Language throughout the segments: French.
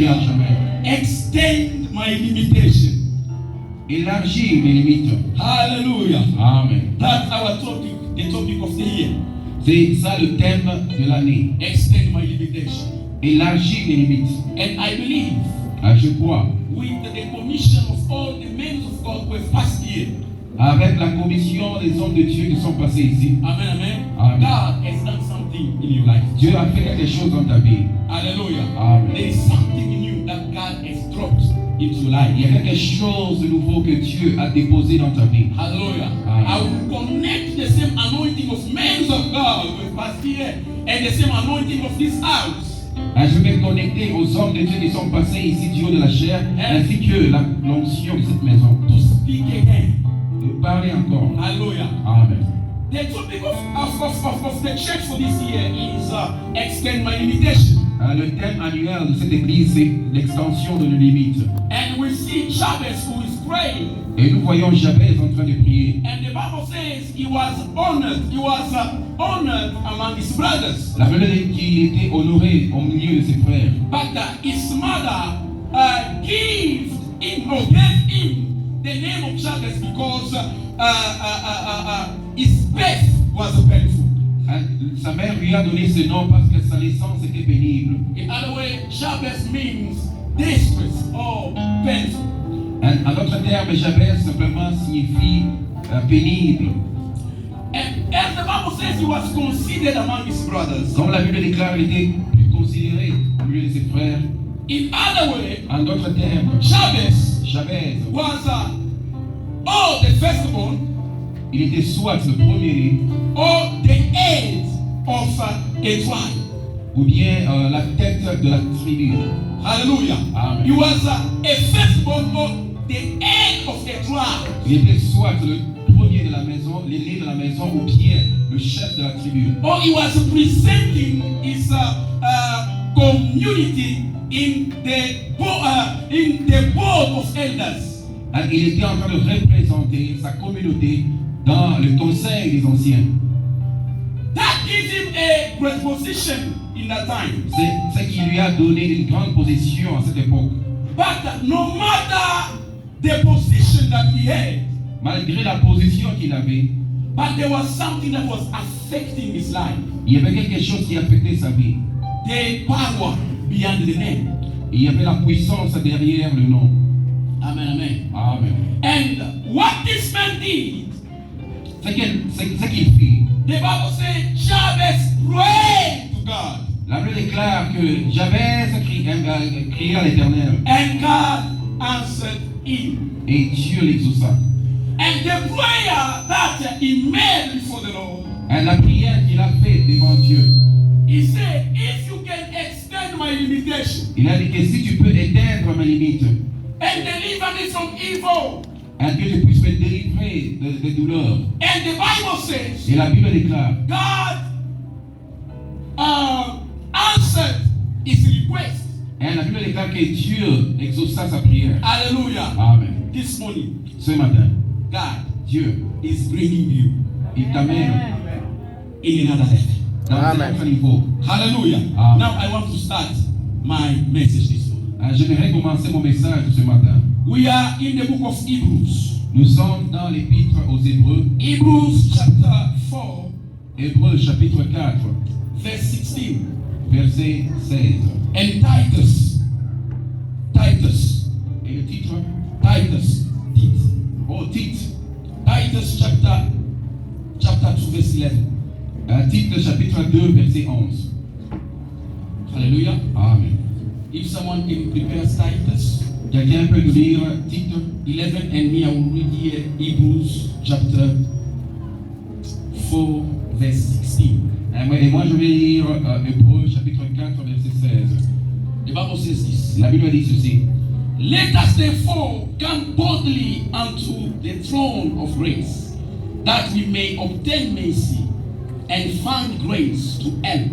Hallelujah. Jamais. Extend my limitation. Élargis mes limites. Hallelujah. Amen. That's our topic, the topic of the year. C'est ça le thème de l'année. Extend my limitation. Élargis mes limites. And I believe Je crois, with the commission of all the men of God who have passed here. avec la commission des hommes de Dieu qui sont passés ici, Amen, amen. Amen. God has done something in your life. Dieu a fait quelque chose dans ta vie. Hallelujah. Amen. There is something in you that God has dropped into your life. Il y a quelque chose de nouveau que Dieu a déposé dans ta vie. Hallelujah. Amen. I will connect the same anointing of men of God who have passed here and the same anointing of this house. Je vais me connecter aux hommes de Dieu qui sont passés ici du haut de la chair, ainsi que l'onction de cette maison. To speak again. De parler encore. Hallelujah. Amen. The topic of the church for this year is extend my limitation. Le thème annuel de cette église, c'est l'extension de nos limites. And we see Jabez who is praying. Et nous voyons Jabez en train de prier. And the Bible says he was honored. He was honored among his brothers. La Bible dit qu'il était honoré au milieu de ses frères. But his mother gave him the name of Jabez because his birth was painful. Sa mère lui a donné ce nom parce que sa naissance était pénible. In other way, Jabez means distress or painful. En d'autres termes, Jabez simplement signifie pénible. And as the Bible says, he was considered among his brothers. Comme la Bible déclare, il était plus considéré au milieu de ses frères. In other way, En d'autres termes, Jabez was the firstborn, il était soit le premier-né or the head of a tribe. ou bien la tête de la tribu. Hallelujah. Amen. He was a firstborn or the head of a tribe. Il était soit le premier de la maison, l'aîné de la maison, ou bien le chef de la tribu. Or he was presenting his community in the board of elders. Il était en train de représenter sa communauté dans le conseil des anciens. That gives him a great position in that time. C'est ce qui lui a donné une grande position à cette époque. But no matter the position that he had, Malgré la position qu'il avait, but there was something that was affecting his life. il y avait quelque chose qui affectait sa vie. The power beyond the name. Il y avait la puissance derrière le nom. Amen, amen. Amen. And what this man did, Ce qu'il fit, the Bible says Jabez prayed to God. la Bible déclare que Jabez cria à l'Éternel And God answered him. et Dieu l'exauça. And the prayer that he made before the Lord, Et la prière qu'il a faite devant Dieu, he said, if you can extend my limitation il a dit que si tu peux éteindre mes limites, and deliver me from evil. et que je puisse me délivrer des douleurs. And the Bible says, Et la Bible déclare, God answered his request. et la Bible déclare que Dieu exauça sa prière. Hallelujah. Amen. This morning, Ce matin, God Dieu, is bringing you il t'amène in another level. dans un autre niveau. Hallelujah. Amen. Now I want to start my message this morning. J'aimerais commencer mon message ce matin. We are in the book of Hebrews. Nous sommes dans l'épître aux Hébreux, Hebrews chapter 4, Hébreux chapitre 4, verse 16. verset 16. And Titus. Et le titre, Titus. Titus chapter 2, verse 11. Titre chapitre 2, verset 11. Hallelujah. Amen. If someone can prepare Titus Quelqu'un peut nous lire titre 11, and me I will read here Hebrews chapter 4, verse 16. et moi je vais lire Hébreux chapitre 4, verset 16. The Bible says this. La Bible dit ceci. Let us therefore come boldly unto the throne of grace, that we may obtain mercy and find grace to help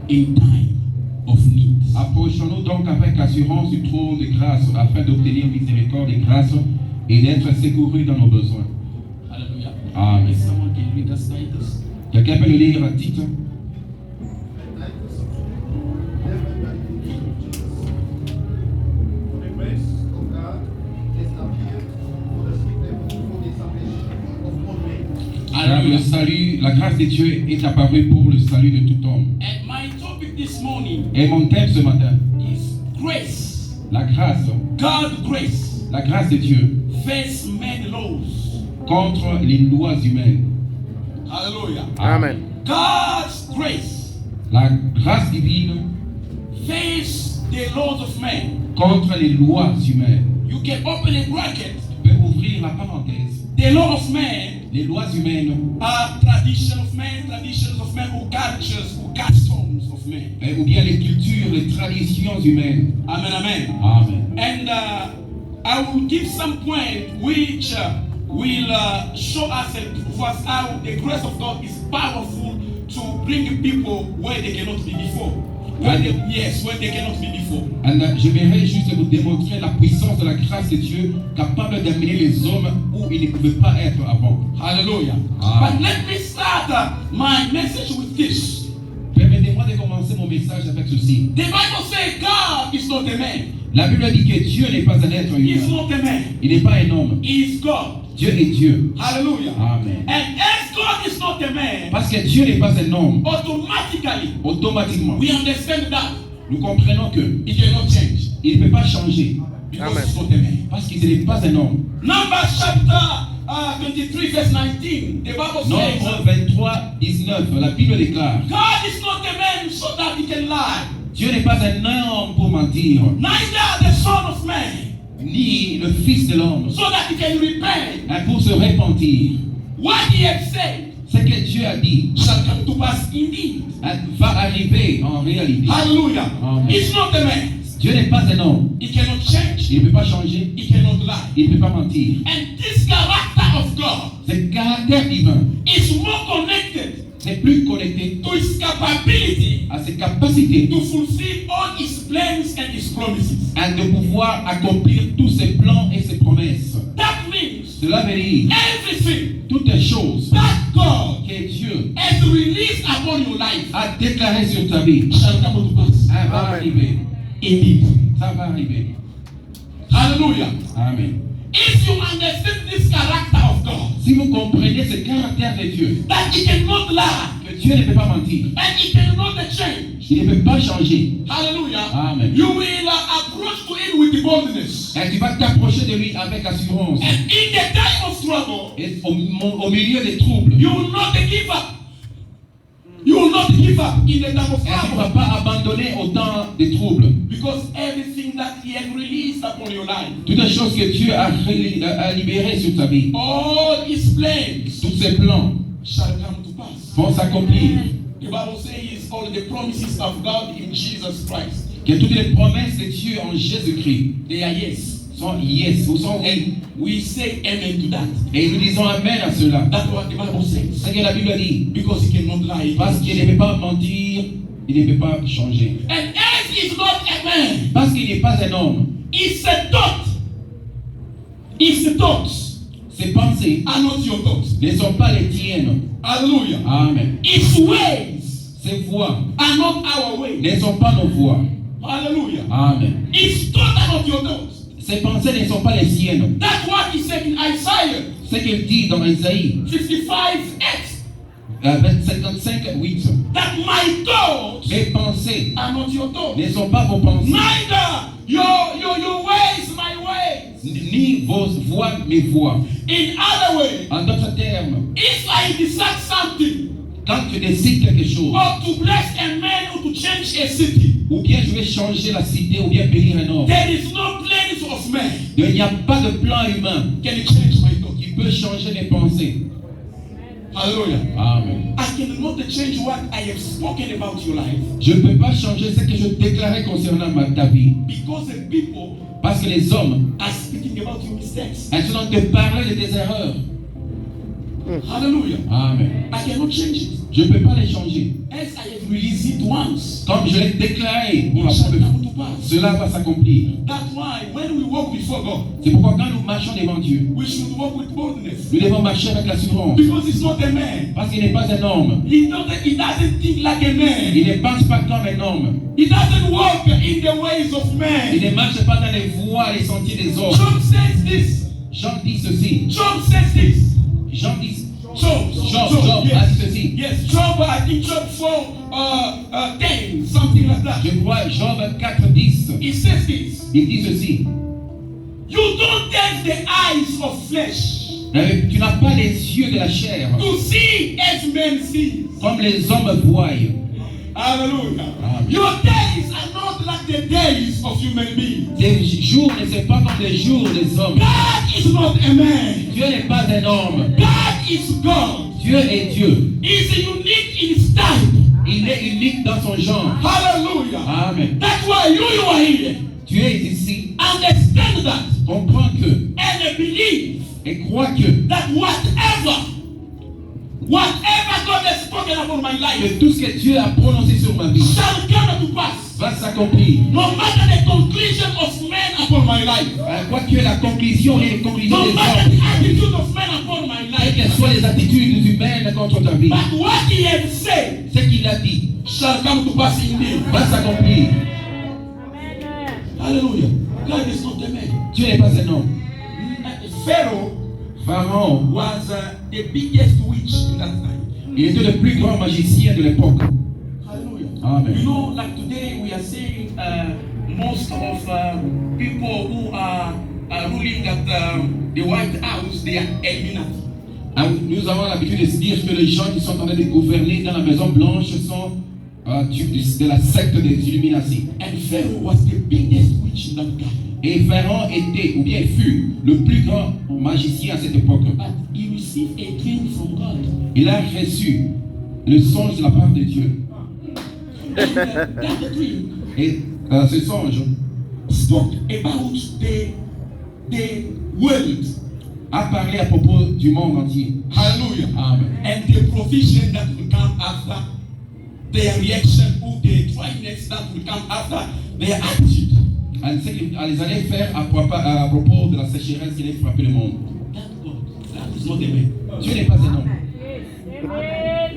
in time of need. Approchons-nous donc avec assurance du trône de grâce afin d'obtenir miséricorde et grâce et d'être secourus dans nos besoins. Hallelujah. Amen. If someone can read us Titus. Quelqu'un peut nous lire titre Car le Hallelujah. salut, la grâce de Dieu est apparue pour le salut de tout homme. And my topic this morning Et mon thème ce matin, is grace. la grâce, God's grace la grâce de Dieu face man laws. contre les lois humaines. Hallelujah. Amen. God's grace La grâce divine face the laws of man. contre les lois humaines. You can open a bracket. On peut ouvrir la parenthèse. The law of man Les lois humaines, are traditions of man, or cultures, or customs of man. ou bien les cultures, les traditions humaines. Amen, amen. Amen. And I will give some point which will show us and prove us how the grace of God is powerful to bring people where they cannot be before. Where they cannot be before. And j'aimerais juste vous démontrer la puissance de la grâce de Dieu capable d'amener les hommes où ils ne pouvaient pas être avant. Hallelujah. Amen. But let me start my message with this. Permettez-moi de commencer mon message avec ceci. The Bible says God is not a man. La Bible dit que Dieu n'est pas un être He is humain. not a man. Il n'est pas un homme. He is God. Dieu est Dieu. Hallelujah. Amen. And as God is not a man, Parce que Dieu n'est pas un homme, automatically automatiquement, we understand that nous comprenons que he cannot change il ne peut pas changer. because Amen. he's not a man. Parce qu'il n'est pas un homme. Numbers chapter 23 verse 19. The Bible says Nombre 23, 19, la Bible déclare, God is not a man so that he can lie, Dieu n'est pas un homme pour mentir, neither the son of man ni le Fils de l'homme, so that he can repent. hein, pour se repentir. What he has said Ce que Dieu a dit shall come to pass indeed. hein, va arriver en réalité. Hallelujah. Amen. He's not a man. Dieu n'est pas un homme. He cannot change. Il ne peut pas changer. He cannot lie. Il ne peut pas mentir. And this character of God Ce caractère divin is more connected est plus connecté to his capability à ses capacités to fulfill all his plans and his promises. hein, de pouvoir accomplir tous ses plans et ses promesses. That means Cela veut dire everything toutes les choses that God que Dieu has released upon your life a déclarées sur ta vie shall come to pass. hein, va Amen. arriver. Indeed. Ça va arriver. Hallelujah. Amen. If you understand this character of God, Si vous comprenez ce caractère de Dieu, that he cannot lie que Dieu ne peut pas mentir, and he cannot change. il ne peut pas changer. Hallelujah. Amen. You will approach to him with boldness. Et tu vas t'approcher de lui avec assurance. And in the time of trouble, Et au milieu des troubles, you will not give up. You will not give up in the time of et tu ne vas trouble. pas abandonner au temps des troubles. Because everything that he has released upon your life, Toutes les choses que Dieu a libérées sur ta vie, all his plans tous ses plans shall come to pass. vont s'accomplir. The Bible says all the promises of God in Jesus Christ, Que toutes les promesses de Dieu en Jésus-Christ they are yes. sont yes, ou sont oui. And we say amen to that. Et nous disons Amen à cela. That's what the Bible says. C'est ce que la Bible dit. Because he cannot lie. Parce qu'il ne peut pas mentir, il ne peut pas changer. And as he's not a man, Parce qu'il n'est pas un homme. it's a thought. His thoughts Ses pensées are not your thoughts. ne sont pas les tiennes. Hallelujah. Amen. His ways Ses voix are not our ways. ne sont pas nos voix. Hallelujah. Amen. His thoughts are not your thoughts. Ses pensées ne sont pas les siennes. That's what he said in Isaiah Ce qu'il dit dans Isaïe 55:8. 55, 8. That my thoughts Mes pensées are not your thoughts. ne sont pas vos pensées, Neither your ways my ways. ni vos voix, mes voix. In other words, En d'autres termes, if I decide something, quand tu décides quelque chose, or to bless a man or to change a city, ou bien je vais changer la cité, ou bien bénir un homme, there is no plans of man il n'y a pas de plan humain can change my thoughts. qui peut changer les pensées. Hallelujah. Amen. I cannot change what I have spoken about your life Je ne peux pas changer ce que je déclarais concernant ta vie. because the people Parce que les hommes, are speaking about your mistakes. elles sont en train de parler de tes erreurs. Hallelujah. Amen. I cannot change it. Je ne peux pas les changer. As I have released it once, Comme je l'ai déclaré pour la it shall première fois, come to pass. cela va s'accomplir. That's why when we walk before God, C'est pourquoi quand nous marchons devant Dieu, we should walk with boldness. nous devons marcher avec l'assurance. Because it's not a man. Parce qu'il n'est pas un homme. He doesn't think like a man. Il ne pense pas comme un homme. He doesn't walk in the ways of Il man. ne marche pas dans les voies et les sentiers des hommes. John says this. Jean dit ceci. John says this. Jean dit Job a dit ceci. Yes, Job, I think Job 4, 10, something like that. Je crois Job 4:10. He says this. Il dit ceci. You don't have the eyes of flesh Tu n'as pas les yeux de la chair, to see as men see. comme les hommes voient. Hallelujah. Amen. Your days are not like the days of human beings. Tes jours ne sont pas comme les jours des hommes. God is not a man. Dieu n'est pas un homme. God is God. Dieu est Dieu. He's unique in his type. Il est unique dans son genre. Hallelujah. Amen. That's why you are here. Tu es ici. Understand that Comprends que and believe et crois que that whatever God has spoken about my life tout ce que Dieu a prononcé sur ma vie shall come to pass. va s'accomplir. No matter the conclusion of men upon my life, Quoi que la conclusion et les conclusions no des matter the hommes, attitude of men upon my quelles life, que soient les attitudes humaines contre ta vie, but what he has said ce qu'il a dit shall come to pass in me. va s'accomplir. Hallelujah. God is not a man. Dieu n'est pas un homme. Pharaoh Pharaon, was the biggest witch in that time. il était le plus grand magicien de l'époque. Hallelujah. Amen. You know, like today we are seeing most of people who are ruling at the White House, they are Illuminati. Nous avons l'habitude de se dire que les gens qui sont en train de gouverner dans la Maison Blanche sont de la secte des Illuminati. And Pharaoh was the biggest witch in that time. Et Pharaon était, ou bien fut, le plus grand magicien à cette époque. But he received a dream from God. Il a reçu le songe de la part de Dieu. And that dream Et ce songe spoke about the world. a parlé à propos du monde entier. Hallelujah. Amen. And the provision that will come after, their reaction or the dryness that will come after their attitude. Ce qu'ils allaient faire à propos de la sécheresse qui allait frapper le monde. That God, that is not a man. Dieu n'est pas un homme.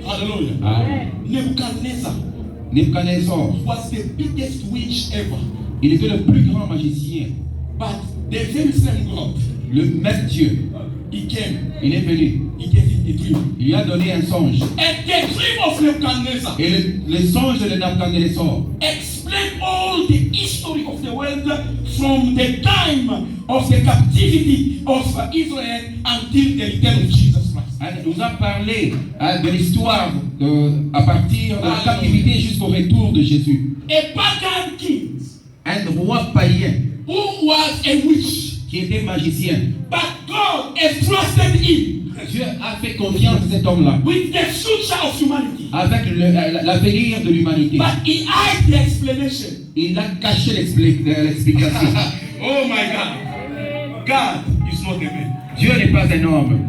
Hallelujah. Amen. Nebuchadnezzar Nebuchadnezzar, was the biggest witch ever. il était le plus grand magicien. But the very same God, Le même Dieu, he came, il est venu. he gave him a dream. Il lui a donné un songe. And the dream of Nebuchadnezzar Et le songe de Nebuchadnezzar explained all the history of the world from the time of the captivity of Israel until the return of Jesus Christ. nous a parlé de l'histoire à partir de la captivité jusqu'au retour de Jésus. A pagan king Un roi païen who was a witch, qui était magicien. but God entrusted him Dieu a fait confiance à cet homme-là with the future of humanity. avec l'avenir de l'humanité. But he hid the explanation. Il a caché l'explication. Oh my God. God is not a man. Dieu n'est pas un homme.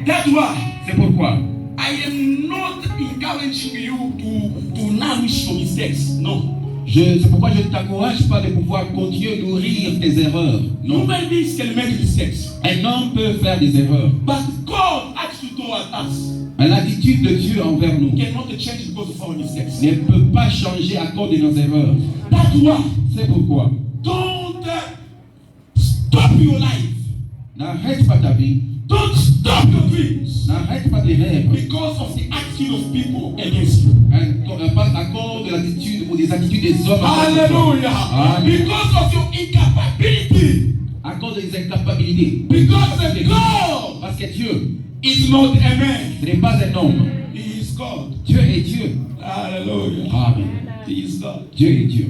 That's why C'est pourquoi I am not encouraging you to nourish your mistakes. No. c'est pourquoi je ne t'encourage pas de pouvoir continuer à nourrir tes erreurs. Non. Human beings can make mistakes. Un homme peut faire des erreurs. But God actually toward us L'attitude de Dieu envers nous cannot change because of our mistakes. ne peut pas changer à cause de nos erreurs. That's why C'est pourquoi don't stop your life. n'arrête pas ta vie, Don't stop your dreams n'arrête pas tes rêves because of the attitude of people against you. pas à cause de l'attitude ou des attitudes des hommes. Hallelujah. Amen. Because of your incapability. À cause des incapacités. Because the God Parce que Dieu, is not a man. ce n'est pas un homme. He is God. Dieu est Dieu. Hallelujah. Amen. He is God. Dieu est Dieu.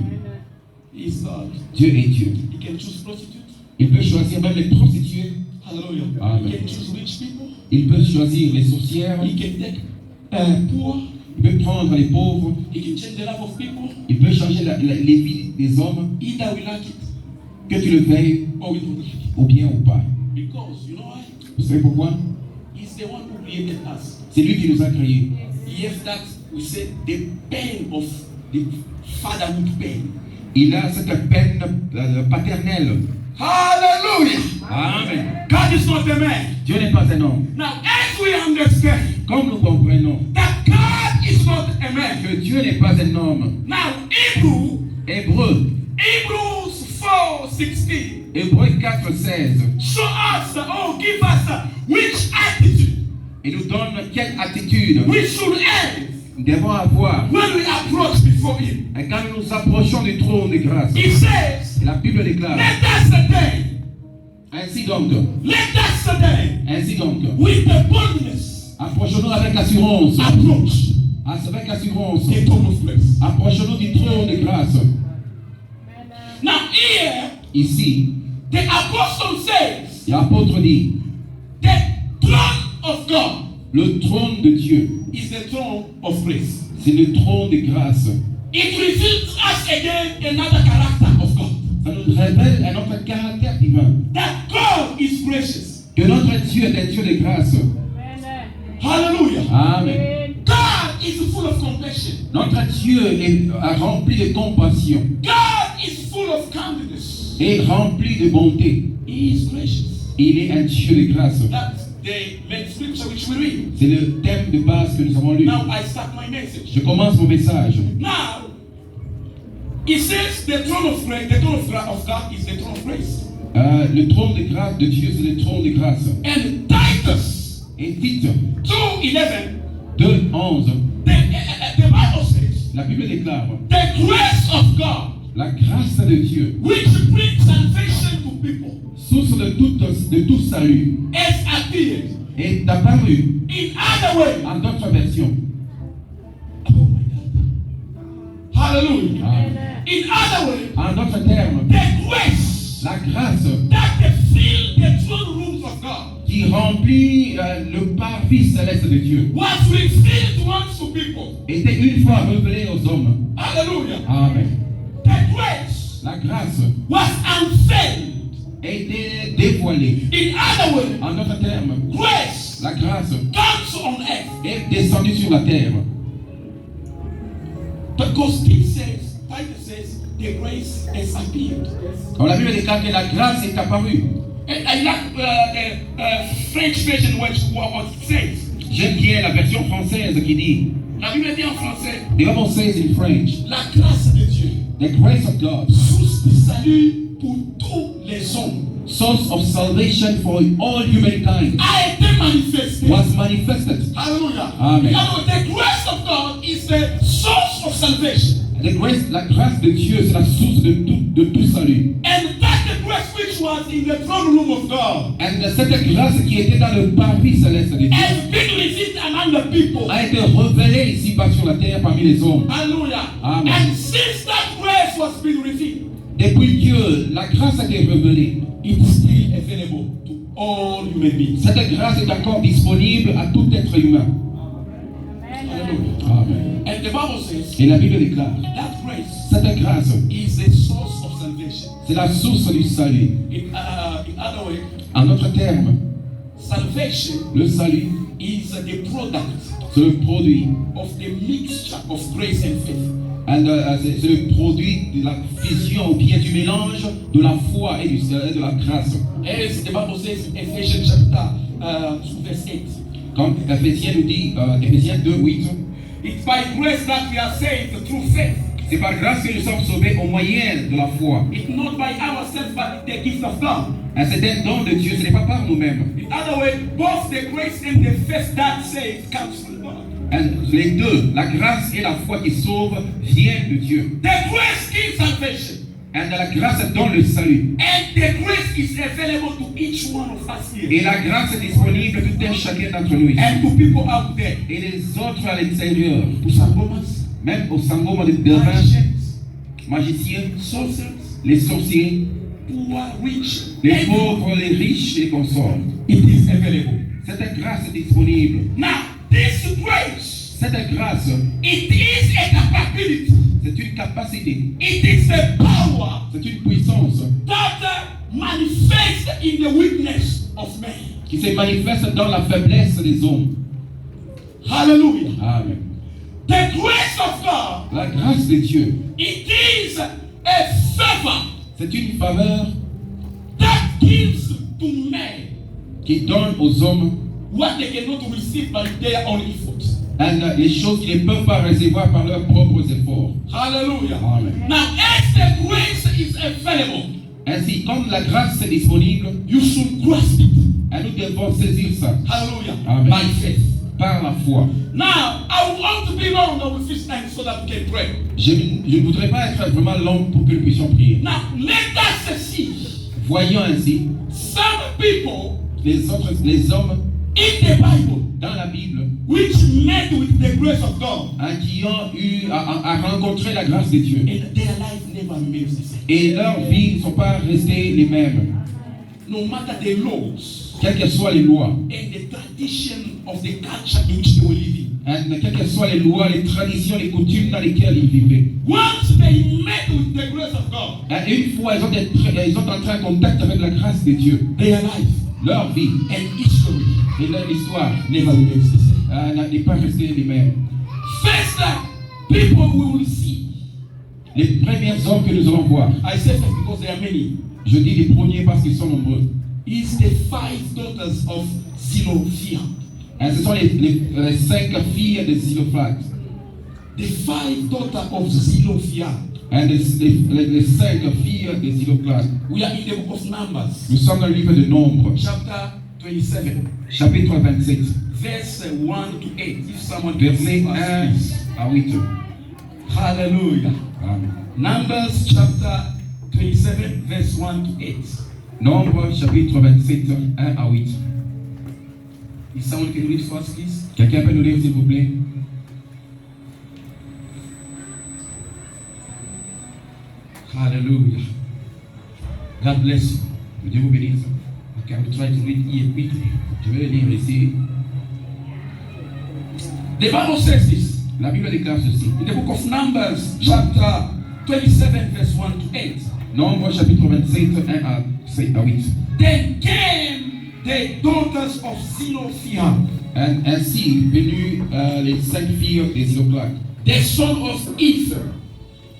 He is God. Dieu est Dieu. He can choose prostitutes. Il peut choisir même les prostituées. Hallelujah. Amen. He can choose rich people. Il peut choisir les sorcières. He can take poor. Il peut prendre les pauvres. He can change the life of people. Il peut changer les vies des hommes. Either we like it Que tu le veuilles or we don't like it. ou bien ou pas. Because you know why? Vous savez pourquoi? He's the one who created us. C'est lui qui nous a créés. He has that, we say, the pain of the fatherhood pain. Il a cette peine paternelle. Hallelujah. Amen. God is not a man. Dieu n'est pas un homme. Now, as we understand Comme nous comprenons that God is not a man. que Dieu n'est pas un homme. Now, Hebrews Hébreu 4:16 Hébreu 4:16 show us, give us which attitude Et nous donne quelle attitude we should have nous devons avoir. when we approach before Him. Et quand nous nous approchons du trône de grâce, He says, et la Bible déclare, let us today, ainsi donc, with the boldness, approchons-nous avec assurance, approach avec assurance, the throne of grace. approchons-nous du trône de grâce. Now here, Ici, the apostle says, l'apôtre dit, the throne of God le trône de Dieu, is the throne of grace. c'est le trône de grâce. It reveals us again another character of God. Ça nous révèle un autre caractère divin. That God is gracious. Que notre Dieu est un Dieu de grâce. Hallelujah. Amen. God is full of compassion. Notre Dieu est rempli de compassion God is full of kindness. et rempli de bonté. He is gracious. Il est un Dieu de grâce. That's the main scripture which we read. C'est le thème de base que nous avons lu. Now I start my message. Je commence mon message. Now, it says the throne of grace, the throne of God is the throne of grace. Le trône de grâce de Dieu, c'est le trône de grâce. And Titus Et Tite 2:11, 2:11, the Bible says, la Bible déclare, the grace of God, la grâce de Dieu, which brings salvation to people, source de tout salut, has appeared. est apparue In other words, en d'autres versions. oh my God, hallelujah. Amen. In other words, En d'autres termes, the grace la grâce that fill the throne rooms of God qui remplit le parvis céleste de Dieu was revealed once to people. était une fois révélée aux hommes. Hallelujah. Amen. The grace La grâce was unveiled. était dévoilée. In other words, En d'autres termes, grace la grâce comes on earth. est descendue sur la terre. Because Titus says, the grace has appeared. Quand la Bible déclare que la grâce est apparue. And I like the French version what it says. J'aime bien la version française qui dit, La Bible dit en français, the Bible says in French, la grâce de Dieu, the grace of God, source de salut pour tous les hommes, source of salvation for all humankind, a été manifestée. was manifested. Hallelujah. Amen. Now, the grace of God is the source of salvation. La grâce de Dieu, c'est la source de tout salut. And that's the grace which was in the throne room of God. Et cette grâce qui était dans le parvis céleste de Dieu Has been revealed among the people. a été révélée ici-bas sur la terre parmi les hommes. Hallelujah. Amen. And since that grace was being revealed, Depuis que la grâce a été révélée, it is still available to all human beings. cette grâce est encore disponible à tout être humain. Hallelujah. Amen. And the Bible says Et la Bible déclare, that grace cette grâce, is the source of salvation. c'est la source du salut. In other words, En d'autres termes, salvation le salut, is the product c'est le produit. of the mixture of grace and faith. C'est le produit de la fusion ou bien du mélange de la foi et de la grâce. As the Bible says in Ephesians chapter 2 verse 8. Comme Ephésiens nous dit, Ephésiens 2:8, It's by grace that we are saved through faith. c'est par grâce que nous sommes sauvés au moyen de la foi. It's not by ourselves, but the gift of God. C'est un don de Dieu, ce n'est pas par nous-mêmes. In other words, both the grace and the faith that saves comes from God. Les deux, la grâce et la foi qui sauvent, viennent de Dieu. The grace gives salvation. Et la grâce donne le salut. And the grace is available to each one of us here. Et la grâce est disponible à tout un chacun d'entre nous ici. And to people out there. Et les autres à l'extérieur, To Sangomas, même au Sangoma de devins, magicians, magiciens, sorcerers, les sorciers, poor, rich, les everyone. pauvres, les riches et les consorts. It is available. Cette grâce est disponible. Now, this grace, Cette grâce, it is a capability. c'est une capacité, It is a power c'est une puissance that manifests in the weakness of man. qui se manifeste dans la faiblesse des hommes. Hallelujah. Amen. The grace of God, La grâce de Dieu, it is a favor c'est une faveur that gives to men qui donne aux hommes what they cannot receive by their own effort. les choses qu'ils ne peuvent pas recevoir par leurs propres efforts. Hallelujah. Amen. Now, as the grace is available, Ainsi, comme la grâce est disponible, you should grasp it. Et nous devons saisir ça. Hallelujah. Amen. By faith. Par la foi. Now, I want to be long on the first time so that we can pray. Je ne voudrais pas être vraiment long pour que nous puissions prier. Now, let us see Voyons ainsi some people les hommes in the Bible dans la Bible which met with the grace of God qui ont eu à rencontrer la grâce de Dieu. and their life never remains the same. Et leurs vies ne sont pas restées les mêmes. No matter the laws Quelles que soient les lois, and the tradition of the culture in which they were living. quelles que soient les lois, les traditions, les coutumes dans lesquelles ils vivaient. Once they met with the grace of God, Une fois ils ont entré en contact avec la grâce de Dieu, their life leur vie and history et leur histoire never remains the same. n'est pas restée les mêmes. First, people we will see. Les premiers hommes que nous allons voir, I say first because there are many. je dis les premiers parce qu'ils sont nombreux. Is the 5 daughters of Zelophehad. Ce sont les 5 filles de Zelophehad. The 5 daughters of Zelophehad. Les 5 filles de Zelophehad. We are in the book of Numbers. Nous sommes dans le livre de Nombres, Chapter 27. chapitre 27, Verse 1 to 8. If someone versets can 1 please. à 8. Hallelujah. Amen. Numbers chapter 27, verse 1 to 8. Nombres, chapitre 27, 1 à 8. If someone can read for us, please. Quelqu'un peut nous lire, s'il vous plaît? Hallelujah. God bless you. Que Dieu vous bénisse. Okay, I will try to read here quickly. Je vais le lire ici. The Bible says this La Bible déclare ceci. in the book of Numbers, chapter 27, verse 1 to 8. Nombres, chapitre 27, 1 à 8. Then came the daughters of Zelophehad, Ainsi, venus les 5 filles de Zelophehad, the son of Ether,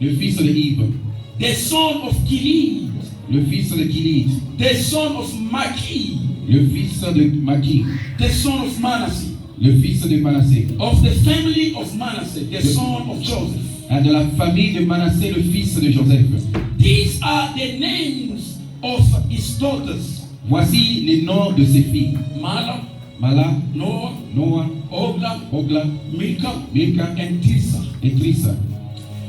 le fils de Yves, the son of Gilead, le fils de Kilid, the son of Maki, le fils de Maki, the son of Manasseh, le fils de Manassé, of the family of Manasseh, the son of Joseph. de la famille de Manassé, le fils de Joseph. These are the names of his daughters: Voici les noms de ses filles. Mala, Mala, Noah, Noah, Ogla, Ogla, Milcah, Milka and Tirsa. et Trissa.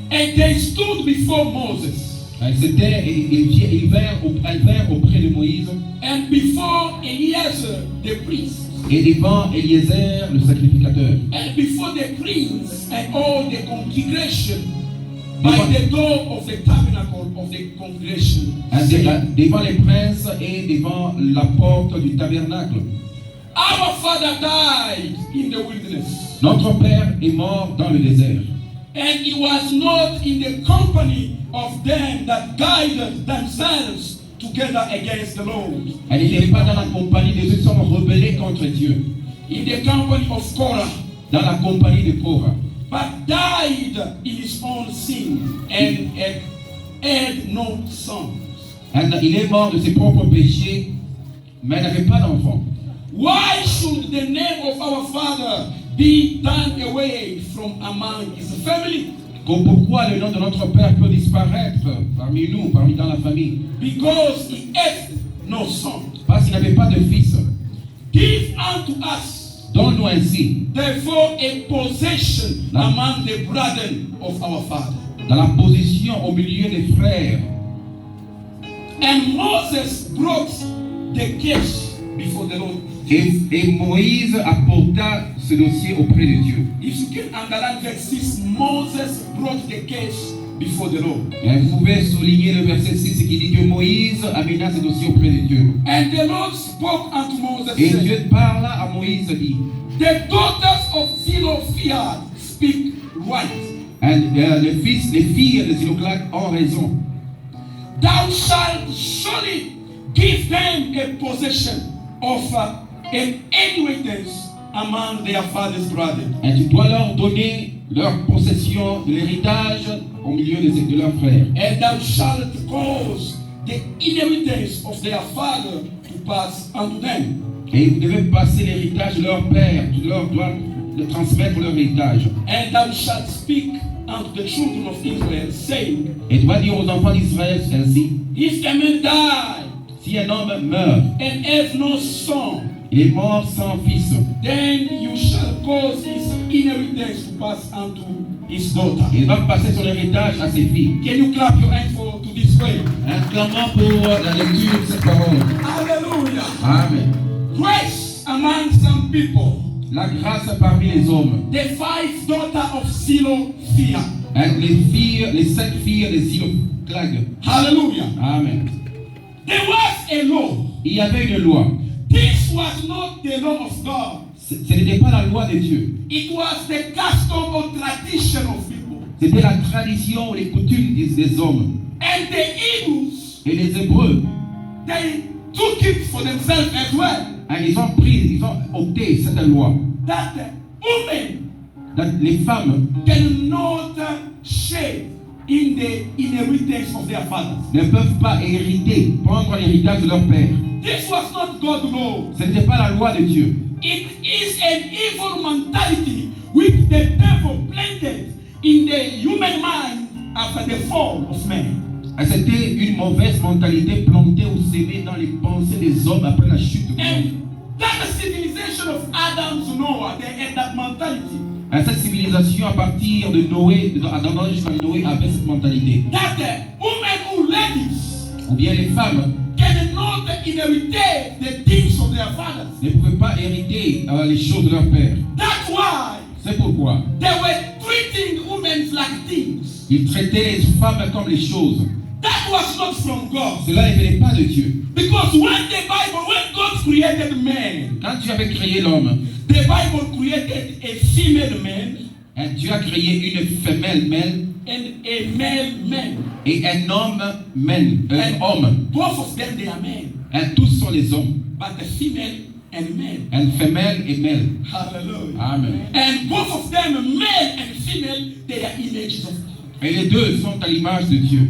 And they stood before Moses Ils vinrent auprès de Moïse and before Eleazar the priest, et devant Eliezer, le sacrificateur. and before the prince and all the congregation by the door of the tabernacle of the congregation, saying, Devant les princes et devant la porte du tabernacle. Our father died in the wilderness, Notre père est mort dans le désert. and he was not in the company of them that guided themselves together against the Lord, Elle n'était pas dans la compagnie de ceux qui sont rebellés contre Dieu, in the company of Korah, dans la compagnie de Korah. but died in his own sin and had no sons. Il est mort de ses propres péchés, mais n'avait pas d'enfant. Why should the name of our father be done away from among his family? Pourquoi le nom de notre père peut disparaître parmi nous, dans la famille? Because he had no son. Parce qu'il n'avait pas de fils. Give unto us, Donne-nous ainsi, therefore, a possession among the brethren of our father. dans la position au milieu des frères. And Moses brought the case before the Lord. Et Moïse apporta ce dossier auprès de Dieu. If you can underline verse 6, Moses brought the case before the Lord. Et vous pouvez souligner le verset 6 qui dit que Moïse amena ce dossier auprès de Dieu. And the Lord spoke unto Moses, Et saying, Dieu parla à Moïse et dit, the daughters of Zelophehad speak right. les filles de Zelophehad ont raison. Thou shalt surely give them a possession of an inheritance among their father's brethren. Et tu dois leur donner leur possession de l'héritage au milieu de leurs frères. And thou shalt cause the inheritance of their father to pass unto them. Et vous devez passer l'héritage de leur père. Tu leur dois de transmettre leur héritage. And thou shalt speak unto the children of Israel, saying, Et tu vas dire aux enfants d'Israël ainsi, if a man die Si un homme meurt and have no son, et est mort sans fils, then you shall cause his inheritance to pass on to his daughter. il va passer son héritage à ses filles. Can you clap your hands for to this way? Acclamons pour la lecture de cette parole. Hallelujah. Amen. Grace among some people. La grâce parmi les hommes. The 5 daughters of Zelophehad. Les 5 filles des Zilophages. Hallelujah. Amen. There was a law. Il y avait une loi. This was not the law of God. Ce n'était pas la loi de Dieu. It was the custom or tradition of people. C'était la tradition ou les coutumes des hommes. And the Hebrews, Et les Hébreux, they took it for themselves as well. ils ont opté cette loi. That women Les femmes cannot share in the inheritance of their fathers. ne peuvent pas hériter, prendre l'héritage de leur père. This was not God's law. Ce n'était pas la loi de Dieu. It is an evil mentality which the devil planted in the human mind after the fall of man. C'était une mauvaise mentalité plantée ou sémée dans les pensées des hommes après la chute de l'homme. And that civilization of Adam's Noah, they had that mentality. Cette civilisation à partir de Noé, d'Adam jusqu'à Noé, avait cette mentalité. That women who ladies Ou bien les femmes cannot inherit the things of their fathers. ne pouvaient pas hériter les choses de leur père. That's why C'est pourquoi they were treating women like things. ils traitaient les femmes comme les choses. That was not from God. Cela ne venait pas de Dieu. Because when God created man, Quand Dieu avait créé l'homme, the Bible created a female man Dieu a créé une femelle mâle and a male man. et un homme homme. Both of them they are men, Tous sont les hommes. but the female and male. Une femelle et mâle. Hallelujah. Amen. And both of them, male and female, they are images of God. Et les deux sont à l'image de Dieu.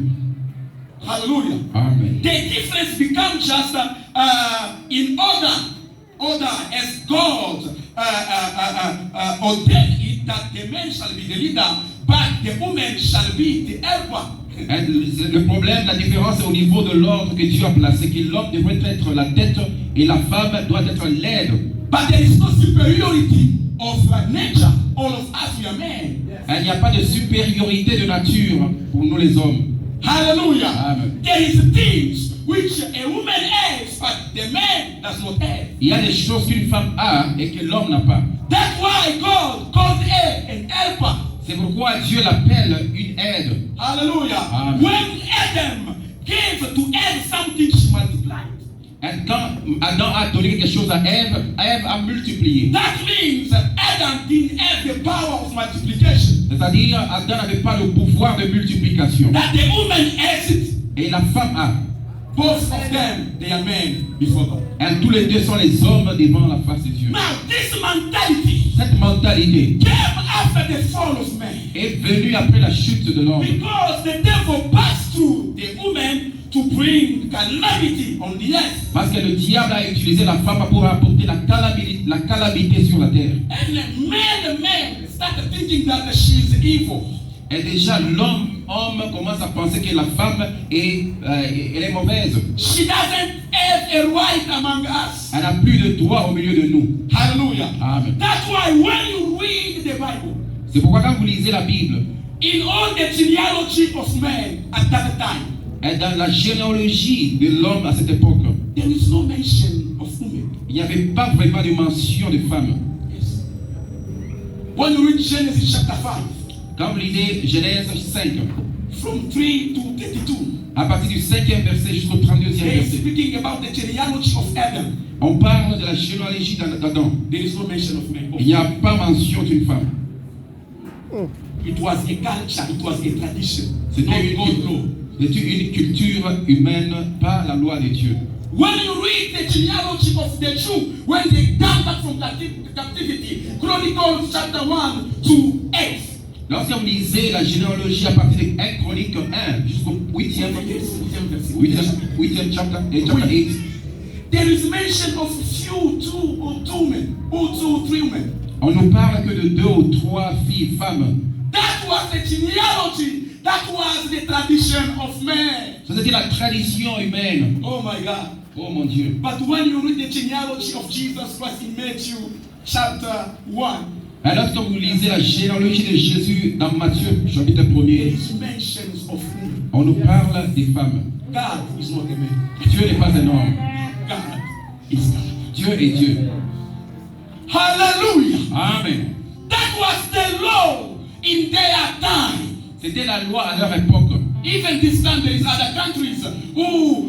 Hallelujah. Amen. The difference becomes just in order as God ordained it that the man shall be the leader, but the woman shall be the helper. Le problème, la différence est au niveau de l'ordre que Dieu a placé, que l'homme devrait être la tête et la femme doit être l'aide. But there is no superiority of nature. All of us we are men. Il n'y a pas de supériorité de nature pour nous les hommes. Hallelujah. Amen. There is things which a woman has, but the man does not have. Il y a des choses qu'une femme a et que l'homme n'a pas. That's why God called her an helper. C'est pourquoi Dieu l'appelle une aide. Hallelujah. Amen. When Adam gave to Eve something, she multiplied. Et quand Adam a donné quelque chose à Ève, Ève a multiplié. That means Adam didn't have the power of multiplication. C'est-à-dire, Adam n'avait pas le pouvoir de multiplication. That the woman has it. Et la femme a. Both of them, they are men before God. Et tous les deux sont les hommes devant la face de Dieu. Now, this mentality Cette mentalité came after the fall of man. est venue après la chute de l'homme. Because the devil passed through the woman to bring calamity on the earth. Parce que le diable a utilisé la femme pour apporter la calamité sur la terre. And the man started thinking that she is evil. Et déjà, homme commence à penser que la femme elle est mauvaise. She doesn't have a right among us. Elle n'a plus de droit au milieu de nous. Hallelujah. Amen. That's why when you read the Bible, C'est pourquoi quand vous lisez la Bible, in all the genealogy of man at that time, et dans la généalogie de l'homme à cette époque, there is no mention of women. il n'y avait pas vraiment de mention de femmes. Yes. When you read Genesis chapter 5, Quand vous lisez Genèse 5, from 3 to 32, à partir du 5e verset jusqu'au 32e they are verset, speaking about the genealogy of Adam. on parle de la généalogie d'Adam. There is no mention of men. Il n'y a pas mention d'une femme. It was a culture, it was a tradition. C'était Not God's law. une culture humaine, pas la loi de Dieu. When you read the genealogy of the Jew, when they come back from captivity, Chronicles chapter 1 to 8. Lorsque vous lisez la généalogie à partir de 1 Chronique 1 jusqu'au 8e chapter 8, there is mention of few, two men, or 2 or 3 men. on ne parle que de 2 ou 3 filles, femmes. That was the genealogy That was the tradition of man. Ça, c'était la tradition humaine. Oh my God. Oh mon Dieu. But when you read the genealogy of Jesus Christ in Matthew chapter 1, Alors, quand vous lisez la généalogie de Jésus dans Matthieu, chapitre there 1er, is mentions of women. on nous parle des femmes. God is not a man. Dieu n'est pas un homme. God is God. Dieu est Dieu. Hallelujah. Amen. That was the law in their time. C'était la loi à leur époque. Even this time there is other countries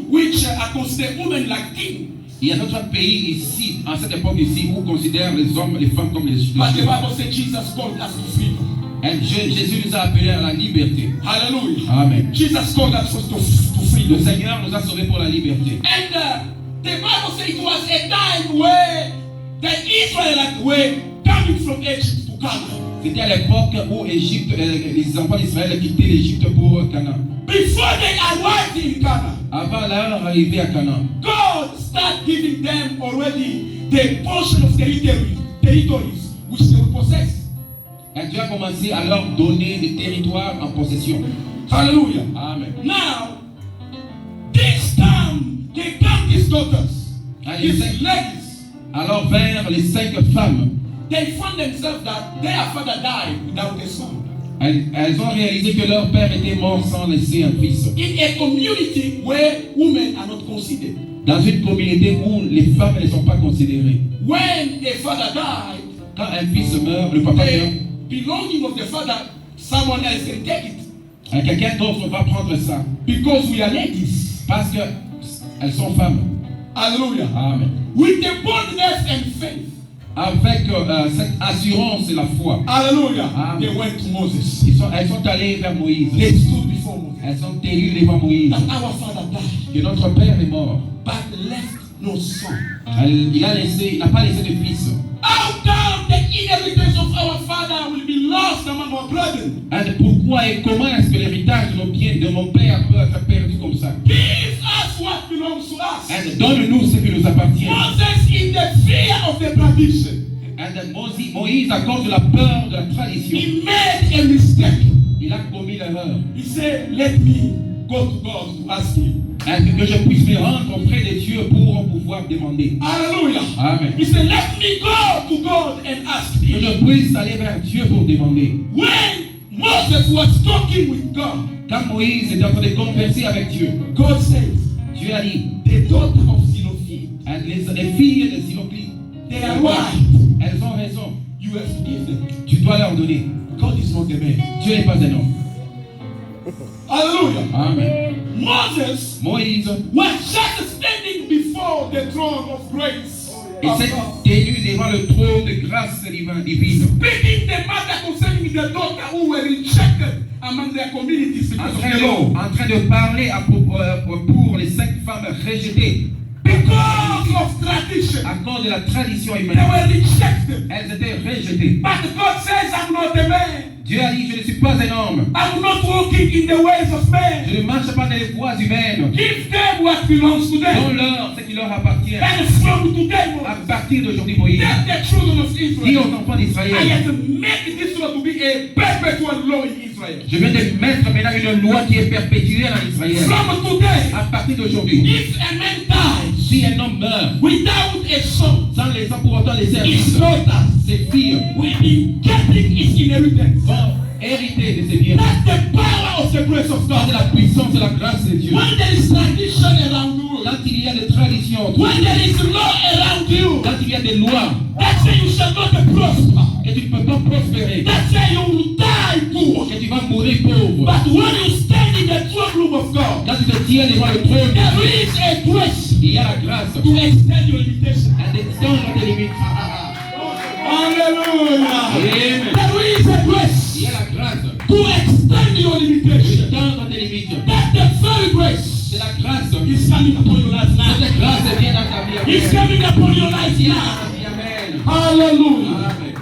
which are considered women like king. Il y a d'autres pays ici, en cette époque ici, où on considère les hommes, les femmes comme les But the chefs. Bible says Jesus called us to freedom. Et Jésus nous a appelés à la liberté. Hallelujah. Amen. Jesus called us to Le freedom. Seigneur nous a sauvés pour la liberté. And the Bible says it was a time where the Israelites were coming from Egypt to Canaan. C'était à l'époque où Égypte, les enfants d'Israël quittaient l'Égypte pour Canaan. Before they arrived in Canaan, Avant leur arrivée à Canaan, God started giving them already the portion of territories which they will possess. et Dieu a commencé à leur donner des territoires en possession. Hallelujah. Amen. Now, this time, they come these daughters, these ladies, Alors vinrent les 5 femmes. they found themselves that their father died without a son. Elles ont réalisé que leur père était mort sans laisser un fils. In a community where women are not considered. Dans une communauté où les femmes ne sont pas considérées. When a father died, Quand un fils meurt, le papa meurt, the belonging of the father, someone else can take it. quelqu'un d'autre va prendre ça. Because we are ladies. Parce qu'elles sont femmes. Hallelujah. Amen. With the boldness and faith. Avec cette assurance et la foi, Hallelujah. Amen. They went to Moses. elles sont allées vers Moïse. They stood before Moses. Elles sont tenues devant Moïse. That our father died, Que notre père est mort. but left no son. Il n'a pas laissé de fils. How come the inheritance of our father will be lost among our brethren? Pourquoi et comment est-ce que l'héritage de nos biens, de mon père, peut être perdu comme ça? Give us what belongs to us. Donne-nous ce qui nous appartient. Moses, in the fear of the tradition, Moïse, à cause de la peur de la tradition, he made a mistake. il a commis l'erreur. He said, let me go to God to ask him. Que je puisse me rendre auprès de Dieu pour pouvoir demander. Hallelujah. Amen. He said, let me go to God and ask Que him. je puisse aller vers Dieu pour demander. When Moses was talking with God, Quand Moïse était en train de converser avec Dieu, God says, Dieu a dit, the daughter of Zelophehad, les filles de Zilophi, they are right. elles ont raison. You have to give them. Tu dois leur donner. God is not a man. Dieu n'est pas un homme. Hallelujah. Amen. Moses Moïse, was just standing before the throne of grace. il s'est tenu devant le trône de grâce divine. Speaking the matter concerning the daughter who were rejected among their communities because of the law. En train de parler pour les 5 femmes rejetées. Because of tradition. À cause de la tradition They humaine. were rejected. Elles étaient rejetées. But God says, I'm not a man. Dieu a dit, je ne suis pas un homme. I'm not walking in the ways of man. Je ne marche pas dans les voies humaines. Give them what belongs to them. Donne-leur ce qui leur appartient. And from today, À partir d'aujourd'hui, Moïse, tell the children of dis Israel, aux enfants I d'Israël, have made this law to be a perpetual law in Israel. je viens de mettre maintenant une loi qui est perpétuelle en Israël. From today, À partir d'aujourd'hui, if a man dies si un homme meurt without a son, sans laissant pour autant les his services, daughters ses filles will be getting his inheritance. vont hériter de ses biens. That's the power of the grace of Par God. la puissance de la grâce de Dieu. When there is tradition around you, Quand il y a des traditions, when there is law around you, quand il y a des lois, that's why you shall not prosper. et tu ne peux pas prospérer, That's why you will die poor. et tu vas mourir pauvre. But when you stand in the throne room of God, Quand tu te tiens devant le trône, there is a grace il y a la grâce to extend your limitation. à descendre tes limites. Hallelujah. Amen. There is a grace Il y a la grâce to extend your limitation. d'étendre tes limites. That's the very grace C'est la grâce. is coming upon your life now. Cette grâce vient dans ta vie. It's coming upon your life Viens now. dans ta vie. Amen. Hallelujah. Amen.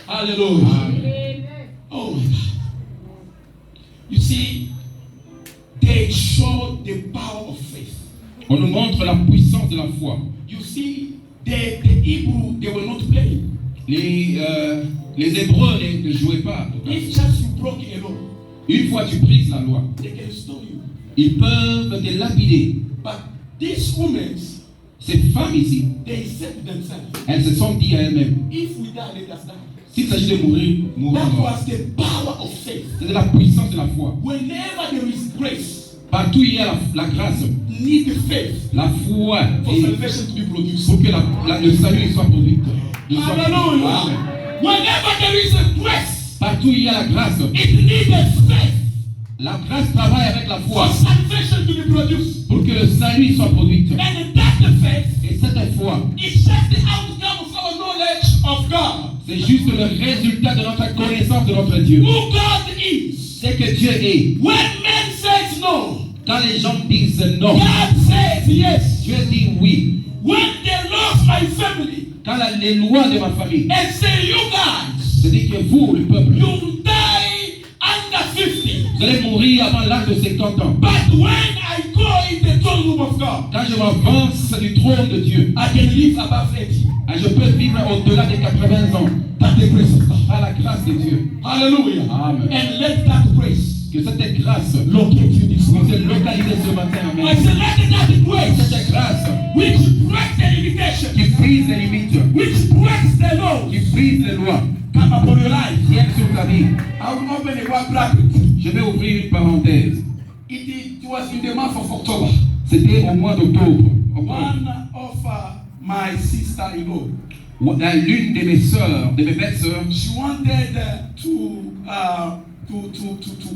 Hallelujah. Amen. Oh my God. You see, they showed the power of faith. On nous montre la puissance de la foi. You see, the Hebrew, they were not playing. Les Hébreux ne jouaient pas. If just you broke a law, Une fois tu brises la loi, they can stone you. ils peuvent te lapider. But these women, Ces femmes ici, they said to themselves, elles se sont dit à elles-mêmes, if we die, let us die. s'il s'agit de mourir, mourons. That was the power of faith. C'est de la puissance de la foi. Whenever there is grace, Partout où il y a la grâce, need the faith la foi, for et salvation to be produced. pour que le salut soit produit. Hallelujah. Amen. Whenever there is a grace, Partout où il y a la grâce, it needs faith la grâce travaille avec la for foi salvation to be produced. pour que le salut soit produit. And that faith Et cette foi, is just the outcome of our knowledge of God. c'est juste le résultat de notre connaissance de notre Dieu. Who God is. C'est que Dieu est. When men says no, Quand les gens disent non, God says yes. Dieu dit oui. When they love my family Quand les lois de ma famille, and say you guys, c'est-à-dire que vous, le peuple, you die under 50. vous allez mourir avant l'âge de 50 ans. But when I go in the throne room of God, Quand je m'avance du trône de Dieu, I can live above 80. je peux vivre au-delà des 80 ans That's the grace of God. par la grâce de Dieu. Hallelujah. Amen. And let that grace Que cette grâce locate you this vous morning. est localisée ce matin. I Amen. said, let that grace Cette grâce which breaks the limitation, qui brise les limites, which breaks the law, qui brise les lois, come upon your life. vienne sur ta vie. I will open a one bracket. Je vais ouvrir une parenthèse. It was in the month of October. C'était au mois d'octobre. One of my sister-in-law, L'une de mes sœurs, de mes belles sœurs, she wanted to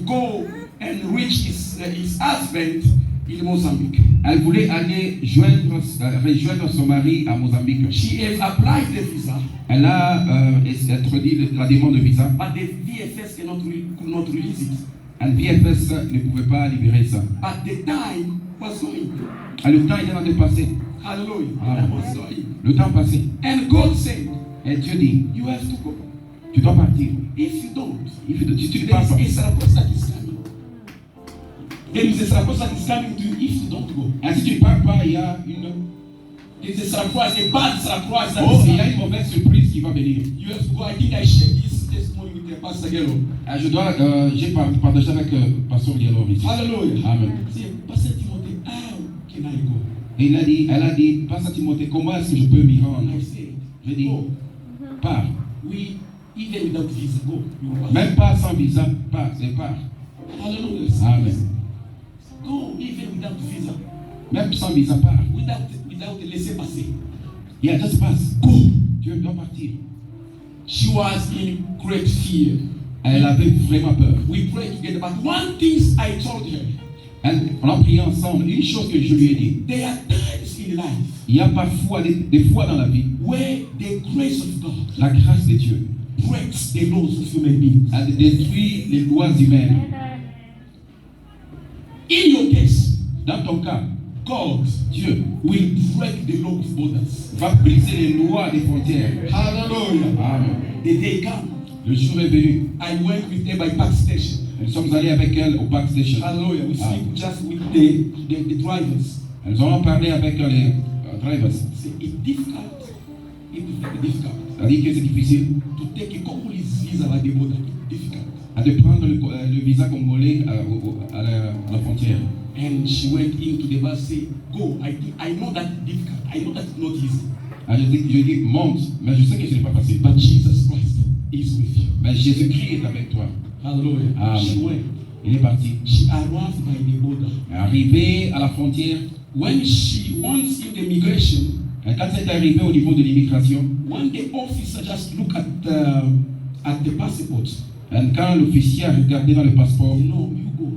go and reach his husband in Mozambique. elle voulait aller rejoindre son mari à Mozambique. She has applied the visa, Elle a introduit la demande de visa. but the VFS could not release it. Un VFS ne pouvait pas libérer ça. But the time was going. Et le temps est en train de passer. Hallelujah. Ah. The time was going. Le temps passé. And God said, Et Dieu dit, you have to go. tu dois partir. If you don't, Si tu ne there pars is pas, a Sarapos that is coming. There is a Sarapos that is coming to you if you don't go. et si tu ne pars pas, il y a une... There is a surprise, a bad surprise that Oh, is il y a coming. une mauvaise surprise qui va venir. You have to go. I think I shared this testimony with the Pastor Gello. J'ai partagé avec Pasteur Diallo ici. Hallelujah. Amen. Say, Pastor Timothy, how can I go? Et elle a dit, Pasteur Timothée, comment est-ce que je peux m'y rendre? I said, Je dis, go. pars. Even without visa, go. You will pass. Même pas sans visa, pars, c'est pars. Hallelujah. Amen. Go even without visa, Même sans visa, pars. without the laissez-passer. Yeah, just passe. Go. Tu dois partir. She was in great fear. Elle avait vraiment peur. We prayed together, but one thing I told her, On a prié ensemble. Une chose que je lui ai dit, there are times in life il y a parfois des fois dans la vie, where the grace of God la grâce de Dieu, breaks the laws of human beings. elle détruit les lois humaines. In your case, Dans ton cas, God Dieu will break the law of borders. va briser les lois des frontières. Hallelujah. Amen. The day come, Le jour est venu. I went with her by park station. Nous sommes allés avec elle au park station. Hallelujah. We Ah. speak just with the drivers. Nous allons parler avec les drivers. Say, it's difficult. It's very difficult Ça dit que c'est difficile to take a Congolese visa by the border. Difficult. de prendre le visa congolais à la frontière. And she went into the bus, say, go. I know that's difficult. I know that's not easy. Je dis, monte, mais je sais que ce n'est pas facile. But Jesus Christ is with you. Mais Jésus-Christ est avec toi. Hallelujah. Amen. She went. Il est parti. She arrived by the border. Arrivé à la frontière, When she wants in the migration, quand c'est arrivé au niveau de l'immigration, when the officer just look at the passport, quand l'officier a regardé dans le passeport, no, you go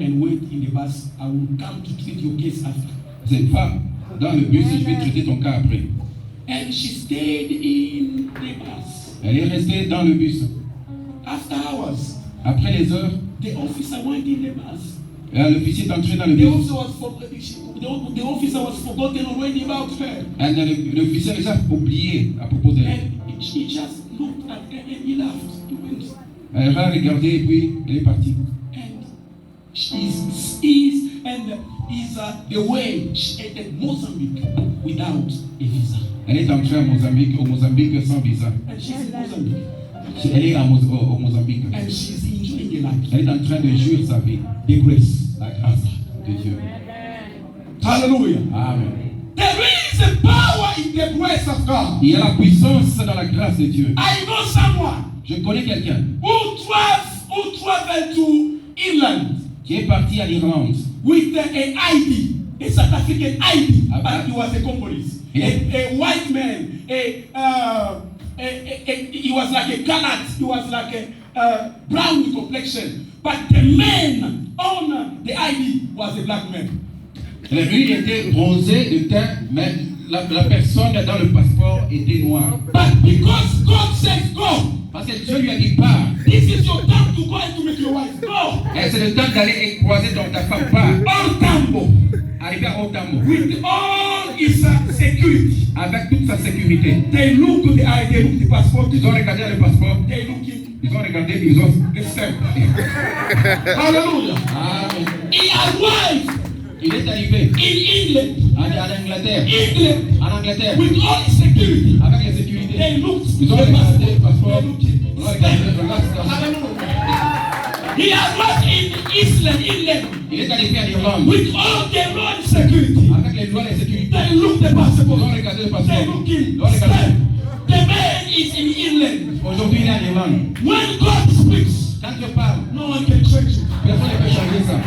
and wait in the bus. I will come to treat your case after. c'est pas dans le bus, je vais traiter ton cas après. And she stayed in the bus. Elle est restée dans le bus. After hours, Après les heures, the officer went in the bus. l'officier est entré dans le The bus. officer was forgotten already about her. L'officier a déjà oublié à propos d'elle. And she just looked at her and he laughed. He went. Elle a regardé et puis elle est partie. And the way she entered Mozambique without a visa. Elle est entrée au Mozambique sans visa. And she's in Mozambique. Elle est au Mozambique. And she's enjoying a life. Elle est en train de jouir sa vie. The grace. La grâce de Dieu. Hallelujah. Amen. There is a power in the grace of God. Il y a la puissance dans la grâce de Dieu. I know someone Je connais quelqu'un who traveled to England qui est parti à l'Irlande with an ID, a South African ID, Ah, but he was a Congolese, Yeah. a white man, he was like a colored, he was like a brown complexion, but the man on the ID was a black man. Lui, il était bronzé de teint, mais la personne dans le passeport était noire. But because God says go, Parce que Dieu lui a dit pars. this is your time to go and to make your wife go. Et c'est le temps d'aller croiser ta femme pars. All Tambo, Arrivé à Otambo. with all his security. Avec toute sa sécurité. They look to the ID, they look the passport, Ils ont regardé le passeport. they look it, Ils ont regardé, ils ont. the stamp. Hallelujah. Amen. He arrived Il est arrivé in England, en Angleterre. En Angleterre. with all his security. Avec les sécurités. They looked Ils ont the regardé le passeport. They looked Ils ont regardé le passeport. Hallelujah. He arrived in England, Il est arrivé en Irlande. with all the law and security. Avec les lois et les sécurités. They looked the Ils ont passport. regardé le They passeport. looked Ils in ont regardé. stamp. The man is in England. Aujourd'hui, il est en Irlande. When God speaks, Quand je parle, no one can change it. personne ne peut changer ça.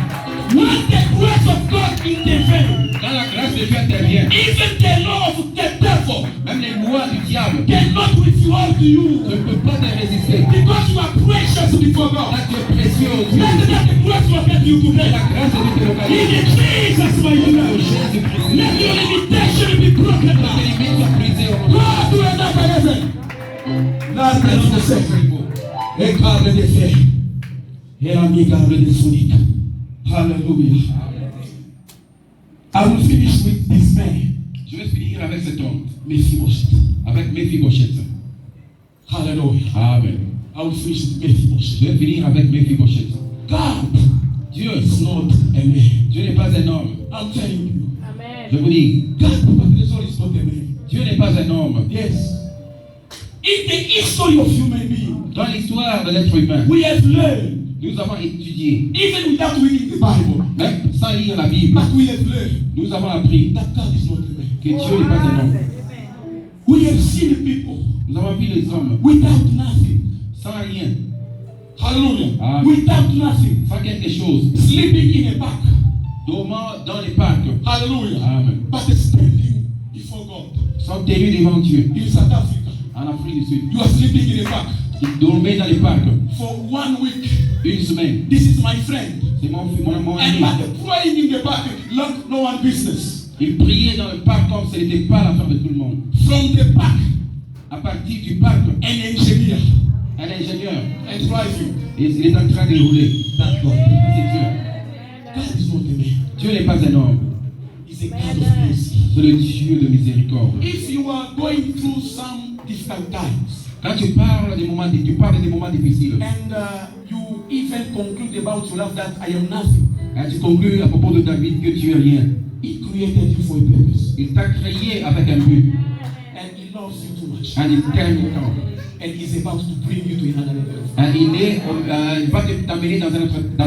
When the grace of God intervenes, Quand la grâce de Dieu intervient, even the law of the devil même les lois du diable cannot withhold you, ne peuvent pas te résister. because you are precious before God. Là, tu es précieux aux yeux. Let the grace locate you today. La grâce de Dieu te In localise. Jesus' mighty name. Jésus-Christ. Let your limitation be broken Tes now. limites sont brisées au nom Go to another level. La grâce de Dieu. Et câble de fer. Et l'amicable de sonique. Hallelujah. I will finish with this man, Je vais finir avec cet homme, Mephibosheth. avec Mephibosheth. Hallelujah. Amen. I will finish with Mephibosheth. Je vais finir avec Mephibosheth. God Dieu, is not a man. Dieu n'est pas un homme. I'm telling you. Je vous dis, God, the Lord is not a man. Dieu n'est pas un homme. Yes. In the history of human being, Dans l'histoire de l'être humain, we have learned, nous avons étudié, even without reading the Bible, même sans lire la Bible, but we have learned nous avons appris that God is not a man. que Dieu n'est pas un homme. We have seen people Nous avons vu les hommes without nothing. sans rien, Hallelujah. Amen. Without nothing. sans quelque chose, Sleeping in a park. dormant dans les parcs. Hallelujah. Amen. But standing before God. Sont tenus devant Dieu. In South Africa, En Afrique du Sud, you are sleeping in a park ils dormaient dans les parcs for 1 week. une semaine. This is my friend. C'est mon And ami. but praying in the park, no one business. Ils priaient dans le parc comme ce n'était pas l'affaire de tout le monde. From the park, À partir du parc, an engineer un ingénieur, and driving. il est en train de rouler. That God. C'est Dieu. God is not a man. Dieu n'est pas un homme. He's a God of mercy. C'est le Dieu de miséricorde. If you are going through some difficult times, Quand tu parles des moments difficiles, and you even conclude about your life that I am nothing, tu conclus à propos de ta vie que tu es rien. He created you for a purpose, Il t'a créé avec un but. and He loves you too much, Et il t'aime tant. and He's about to bring you to another level, Il va t'amener dans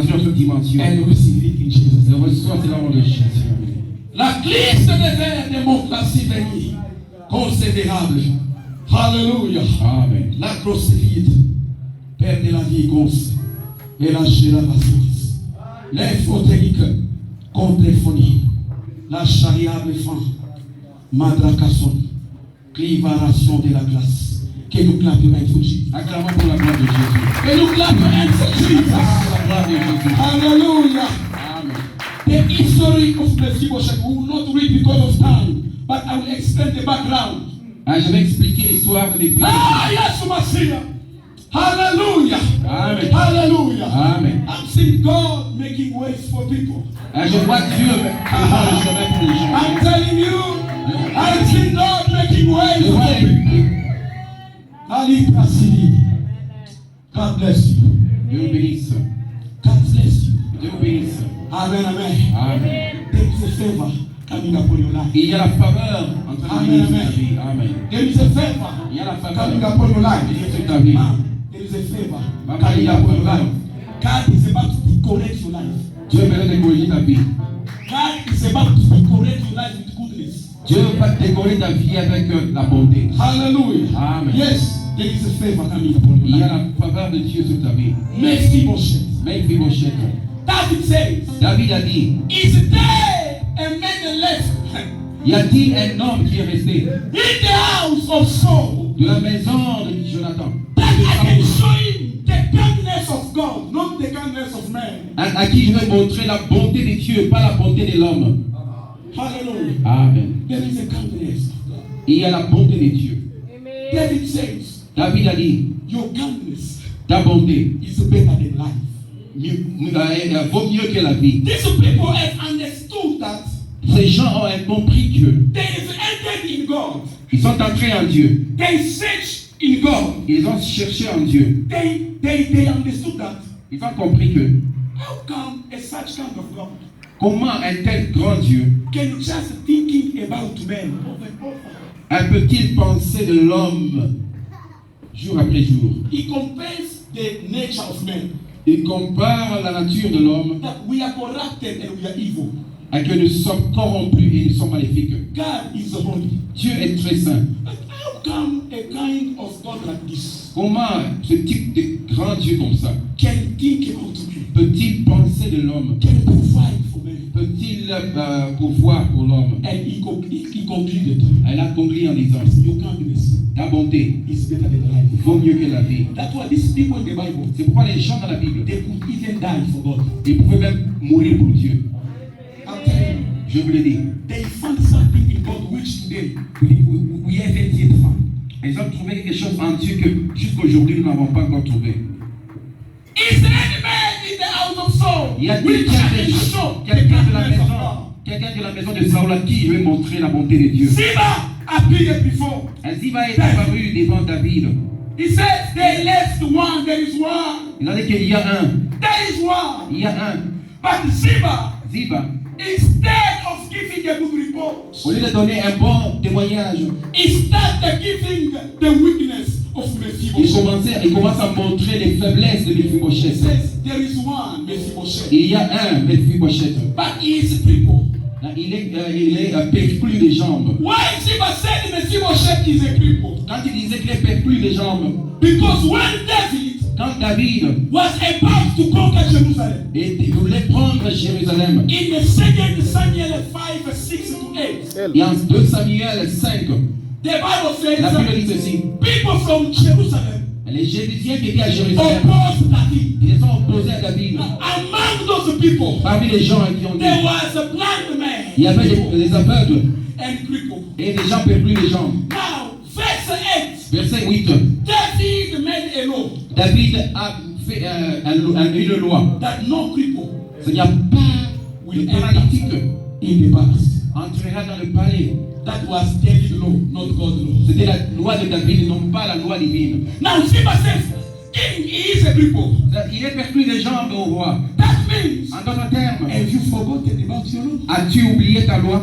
une autre dimension. and receive it in Jesus' Je name. reçois cela au nom de Jésus. La glisse des vers démontre la venir considérable. Hallelujah. Amen. La grosse vide, Père de la vie grosse, et la génération. L'infothélique, contre-phonie, la chariable fin, madracasson, clivaration de la glace. Que nous clapions un fouji. Acclamons pour la gloire de Jésus. Que nous clapions un fouji. Pour la gloire de Jésus. Hallelujah. Amen. The history of Mephibosheth, we will not read because of time, but I will explain the background. Je vais expliquer l'histoire de Mephibosheth. Ah, yes, Messiah. Hallelujah. Amen. Hallelujah. Amen. I'm seeing God making ways for people. Je vois Dieu préparer le chemin pour les gens. I'm telling you, I'm seeing God making ways Je for vois people. Ali Prasidi. God bless you. Dieu vous bénisse. God bless you. Dieu vous bénisse. Amen, amen. Amen. There is a favor coming upon your life. Il y a la faveur en train de venir sur ta vie. Amen. There is a favor Il y a la coming faveur upon your qui life. vient sur ta vie. There is a favor coming upon your life. God is about to decorate your life. Dieu veut décorer ta vie. God is about to decorate your life with goodness. Dieu va décorer ta vie avec la bonté. Hallelujah. Amen. Yes, there is a favor coming upon Il you. y a la faveur de Dieu sur ta vie. Mephibosheth. Mephibosheth. David says, David a dit, is there a man left y a-t-il un homme qui est resté in the house of Saul de la maison de Jonathan, that I can show him the kindness of God, not the kindness of man? à qui je vais montrer la bonté de Dieu, pas la bonté de l'homme. Hallelujah. Amen. There is a kindness of God. Il y a la bonté de Dieu. David says, David a dit, your kindness ta bonté is better than life. vaut mieux que la vie. These people have understood that Ces gens ont compris que there is entered in God. ils sont entrés en Dieu. They search in God. Ils ont cherché en Dieu. They understood that. Ils ont compris que How come a such kind of God comment un tel grand Dieu can just thinking about men over and over? peut-il penser de l'homme jour après jour? He compares the nature of men, Il compare la nature de l'homme that we are corrupted and we are evil. à que nous sommes corrompus et nous sommes maléfiques. God is holy. Dieu est très saint. But how come a kind of God like this Comment ce type de grand Dieu comme ça can think about me? peut-il penser de l'homme? Can provide for me? Peut-il pourvoir pour l'homme? And he concluded, Elle a conclu en disant, your kindness ta bonté is better than life. vaut mieux que la vie. That's why these people in the Bible, C'est pourquoi les gens dans la Bible, they could even die for God. ils pouvaient même mourir pour Dieu. I'm telling you, Je vous le dis. they found something in God which today we haven't yet found. Ils ont trouvé quelque chose en Dieu que jusqu'aujourd'hui nous n'avons pas encore trouvé. Is there any man in the house of Saul Il y a which can show the quelqu'un de la kindness of maison, God? quelqu'un de la maison de Saul à qui je vais montrer la bonté de Dieu. Ziba appeared before. Ziba est apparu devant David. He said, they left one, there is one, Il a dit qu'il y a un. there is one. Il y a un. But Ziba, Ziba, instead of giving a good report, au lieu de donner un bon témoignage, he started giving the weakness of Mephibosheth. il commence à montrer les faiblesses de He Mephibosheth. says, there is one Mephibosheth, Il y a un Mephibosheth. but he is people. Il est perclus des jambes. Why Ziba said Mephibosheth is a people? Quand il disait qu'il est perclus des jambes, Because when David quand David was about to conquer Jerusalem, voulait prendre Jérusalem, in the 2 Samuel 5, 6 to 8, et en 2 Samuel 5, the Bible la Bible says dit ceci. people from Jerusalem Les Jérusiens qui étaient à Jérusalem, opposed David. ils sont opposés à David. Among those people, Parmi les gens qui ont dit, there was a blind man il y avait des aveugles and cripple. et des gens perclus des jambes. Now, verse 8, Verset 8. David made a law David a fait une loi. that no cripple Il n'y a pas de paralytique in the past. entrera dans le palais. That was David's law, not God's law. C'était la loi de David, non pas la loi divine. Now, Ziba says, King, he is a cripple. Il est perclus des jambes au roi. That means, En d'autres termes, have you forgotten about your law? as-tu oublié ta loi?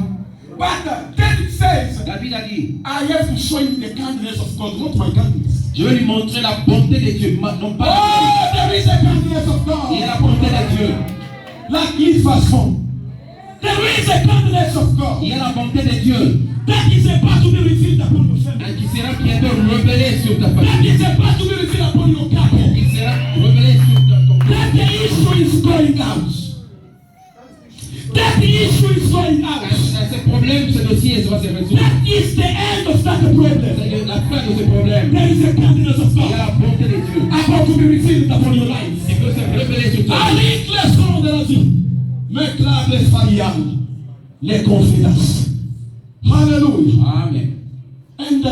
But David says, David a dit, I have to show him the kindness of God, not my kindness. je vais lui montrer la bonté de Dieu, non pas la Oh, there is a kindness of tienne. Il y a la God. bonté de Dieu. Like his verse 4. There is a kindness of God Il y a la bonté de Dieu that is about to be revealed upon your family. qui sera bientôt révélée sur ta That famille. is about to be revealed upon your couple. Qui sera révélée sur ton That the issue is going out. That the issue is going out. Ce problème, ce dossier va se résoudre. That is the end of that problem. C'est la fin de ce problème. There is a kindness of Il y a God la bonté de Dieu about to be revealed upon your life. qui peut se révéler sur ta vie. Avec les sons de la vie, m'éclate les failliales, les confidences. Hallelujah. Amen. And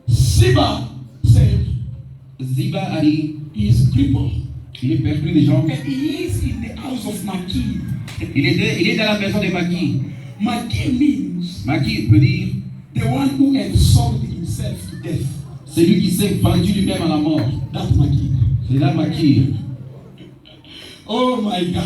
Ziba said, Ziba a dit, he is crippled. il est perclus des jambes. And he is in the house of Maki. Il est dans la maison de Maki. Maki means Maki peut dire, the one who has sold himself to death. c'est lui qui s'est vendu lui-même à la mort. That Maki. C'est là Maki. Oh my God.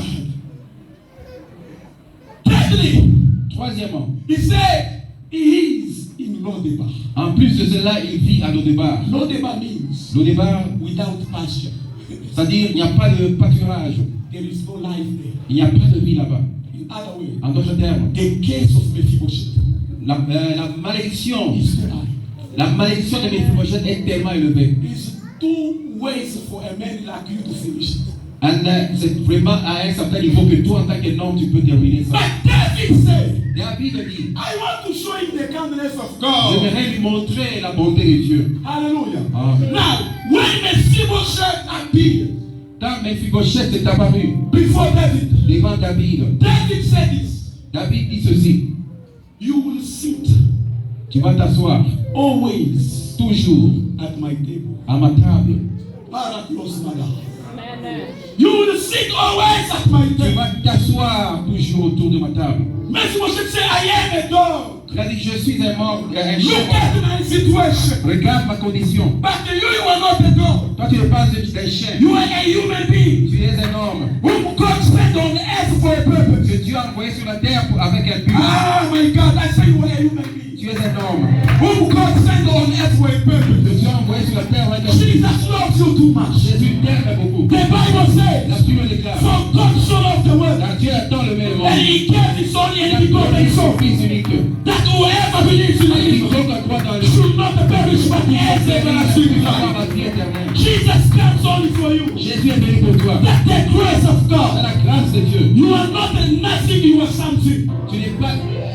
Thirdly, Troisièmement, he said he is in Lodeba. en plus de cela, il vit à Lodébar. Lodeba means Lodébar, without pasture. C'est-à-dire, il n'y a pas de pâturage. There is no life there. Il n'y a pas de vie là-bas. In other way, En d'autres termes, the case of Mephibosheth la malédiction, is too high. la malédiction de Mephibosheth est tellement élevée. There's two ways for a man like you to finish it. C'est vraiment à un certain niveau que toi, en tant qu'homme, tu peux terminer ça. But David said, David dit, I want to show him the kindness of God. j'aimerais lui montrer la bonté de Dieu. Hallelujah. Amen. Now, when Mephibosheth appeared Quand Mephibosheth est apparu before David, devant David, David said this, David dit ceci, you will sit tu vas t'asseoir always toujours at my table. à ma table. You will sit always at my Tu table. vas t'asseoir toujours autour de ma table. Mephibosheth said, I am a dog. Il a dit, je suis un mort, un Look chien. at my situation. Regarde ma condition. But you are not a dog. Toi, tu ne pas d'un chien. You are a human being Tu es un homme whom God sent on earth for a purpose. que Dieu a envoyé sur la terre avec un but. Oh my God, I say you are a human being Tu es un homme whom God sent on earth for a purpose. que Dieu a envoyé sur la terre avec un but. Jesus loves you too much. Jésus t'aime beaucoup. The Bible La says, Bible déclare, for God so loved the world, car Dieu attend le même and monde. He gave His only Il a begotten donné son Son, Fils unique. that whoever believes in Him Quiconque croit dans lui should not perish but have everlasting avoir life. la vie éternelle. Jesus comes only for you. Jésus est venu pour toi. That's the grace of C'est God. la grâce de Dieu. You are not a nothing, you are something. Tu n'es pas.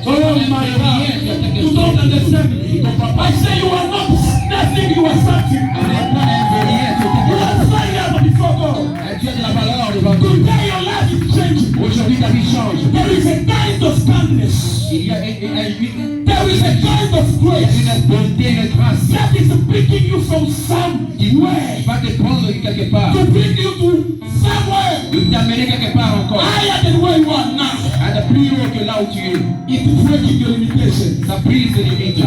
Oh my God, you don't understand me. I say you are not nothing, you are something. Tu n'es pas un rien, tu You es are fire before God. Tu as de la valeur devant Dieu. Today your life is changing. Aujourd'hui, ta vie change. There is a kind of kindness. Il y a une There is a kind of grace bonté, une grâce that is picking you from qui somewhere va te prendre quelque part, to bring you to somewhere de t'amener quelque part encore, higher than where you are now. à de plus haut que là où tu es. It is breaking your limitation. Ça brise les limites.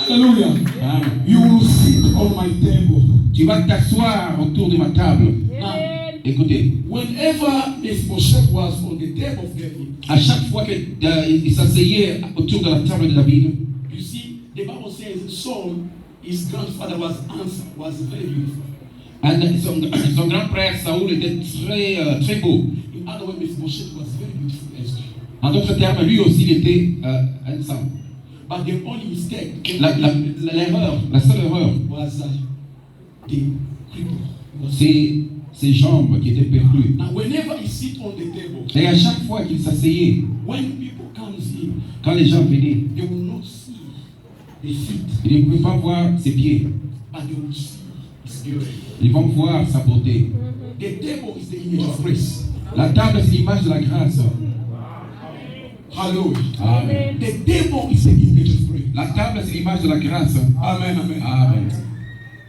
Hallelujah. Amen. You will sit on my table. Tu vas t'asseoir autour de ma table. Now, Écoutez, whenever Mephibosheth was on the table of David, à chaque fois qu'il s'asseyait autour de la table de David, you see, the Bible says Saul, his grandfather was very beautiful. son grand-frère Saoul était très beau. In other words, Mephibosheth was very beautiful as well. En d'autres termes, lui aussi, il était handsome. But the only mistake L'erreur, la seule erreur, was the cripple. c'est ses jambes qui étaient perdues. Now, whenever he sit on the table, Et à chaque fois qu'il s'asseyait, when people comes in, quand les gens venaient, they will not see the feet, ils ne pouvaient pas voir ses pieds. but they will see his beauty. Ils vont voir sa beauté. The table is the image of grace. La table, c'est l'image de la grâce. Hallelujah. Amen. The table is the image of grace. La table, c'est l'image de la grâce. Amen, amen. Amen.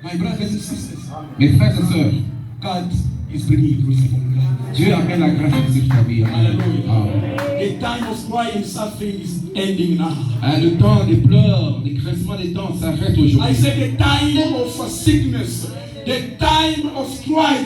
My brothers and sisters, Mes frères et sœurs, God is bringing grace upon your life. Dieu amène la grâce sur ta vie. Amen. Hallelujah. Amen. The time of crying and suffering is ending now. Le temps des pleurs, des cressements des temps s'arrête I aujourd'hui. said the time of sickness, the time of strife,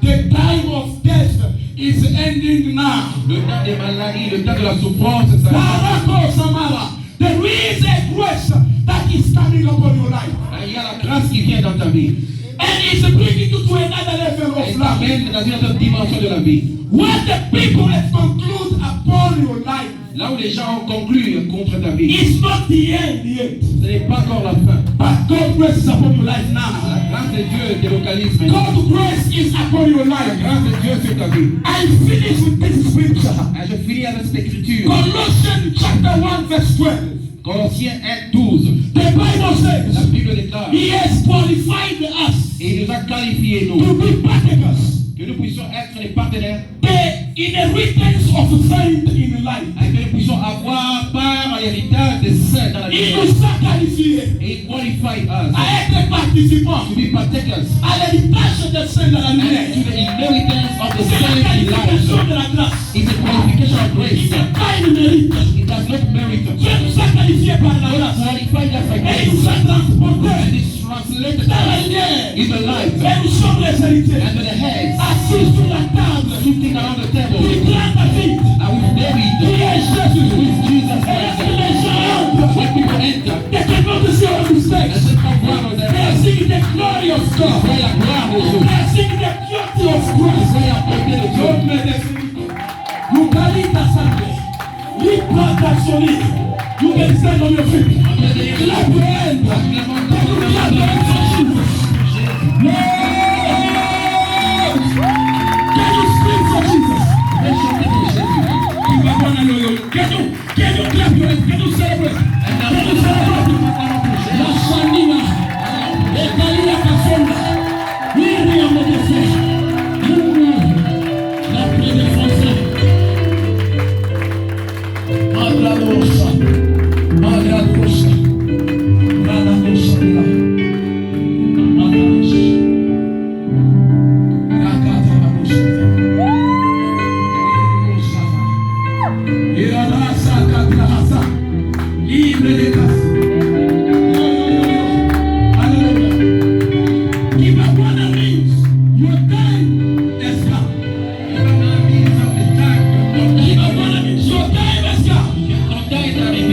the time of death is ending now. Le temps des maladies, le temps de la souffrance s'arrête. Barako Samara, there is a grace that is coming upon your life. Il y a la grâce qui vient dans ta vie. And it's bringing you to another level Elle of life. t'amène dans une autre dimension de la vie. What the people have concluded upon your life Là où les gens ont conclu contre ta vie, is not the end yet. ce n'est pas encore la fin. But God's grace is upon your life La now. grâce de Dieu te localise maintenant. God's grace is upon your La life. grâce de Dieu sur ta vie. I finish with this scripture. Et je finis avec cette écriture. Colossians chapter 1 verse 12. Colossiens 1:12. The Bible La says, Bible déclare, He has qualified us et il nous a qualifiés, to nous, be partakers, que nous puissions être les partenaires, the inheritance of faith in life. et que nous puissions avoir part à l'héritage des saints dans la vie. Il nous a qualifiés Et il qualify us à être participants to be partakers à l'héritage des saints de la and to lumière. the inheritance of the C'est la saints in life. qualification de la grâce. It's a qualification of Il grace. n'est pas une mérite. It does not merit. Dieu nous a qualifiés par la God grâce. qualified us by Et il nous grace. a transportés And it's translated dans la lumière. in the light. Et nous sommes les héritiers. And the heads Assis sur la table. sitting around the table. Du grand David. Are we buried Qui est Jésus. with Jesus Et Christ? les gens When people enter, they cannot see our mistakes. and they come down on their They heads, see the glory of they God. pray la gloire de Dieu. They see the beauty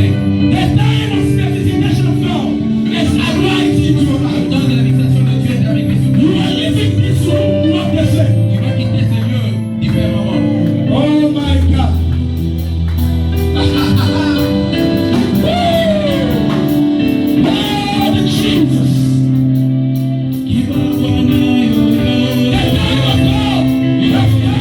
The time of the visitation of God is arrived into your life. Le temps de la visitation de Dieu est arrivé sur You toi. are living this room, not the same. Tu vas quitter ces lieux différemment. Oh my God. Lord Jesus. Give up on you. The time of God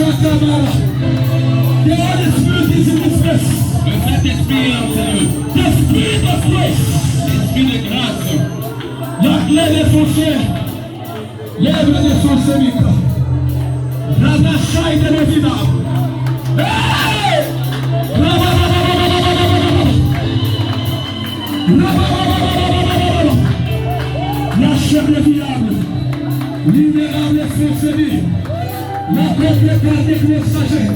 has come upon your life. The Holy Spirit is in this place. Le Saint-Esprit est en ce lieu. The Spirit of grace. L'Esprit de grâce. La clé des foncés. Lève des foncés, Mika. Rabachai de Levina. Hey! La chair de diable. Libérable foncé. La propriétaire des messagers,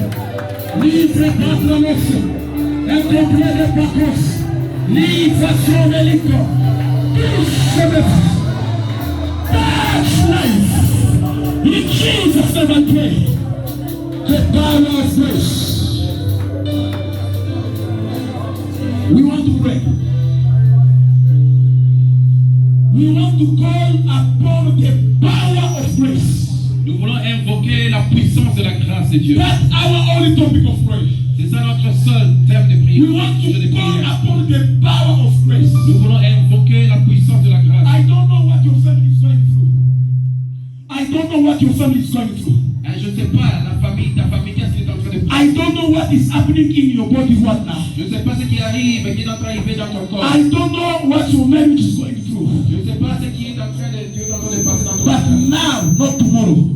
livre d'entremesse, incomplet de pacos, livration de liquor, touche de touch life. In Jesus' name I pray. The power of grace. We want to pray. We want to call upon the power of grace. Nous voulons invoquer la puissance de la grâce de Dieu. That's our only topic of prayer. C'est ça notre seul thème de prière. We want to call upon the power of grace. Nous voulons invoquer la puissance de la grâce. I don't know what your family is going through. I don't know what your family is going through. Je ne sais pas, ta famille, qu'est-ce qui est en train de I don't know what is happening in your body right now. Je ne sais pas ce qui arrive, qui est en train d'arriver dans ton corps. I don't know what your marriage is going through. Je ne sais pas ce qui est en train de passer dans ton But corps. now, not tomorrow,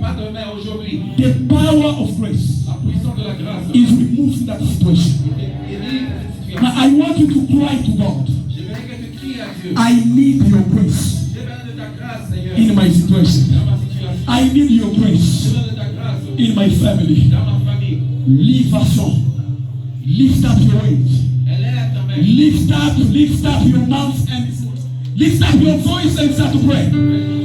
Pas demain, aujourd'hui. the power of grace La puissance de la grâce. is removing that situation. Now I want you to cry to God. Je veux que tu cries à Dieu. I need your grace J'ai besoin de ta grâce, Seigneur. in my situation. Dans ma situation. I need your J'ai grace besoin de ta grâce. in my family. Dans ma famille. Lift up your weight. Élève ta main. Lift up your mouth and lift up your voice and start to pray.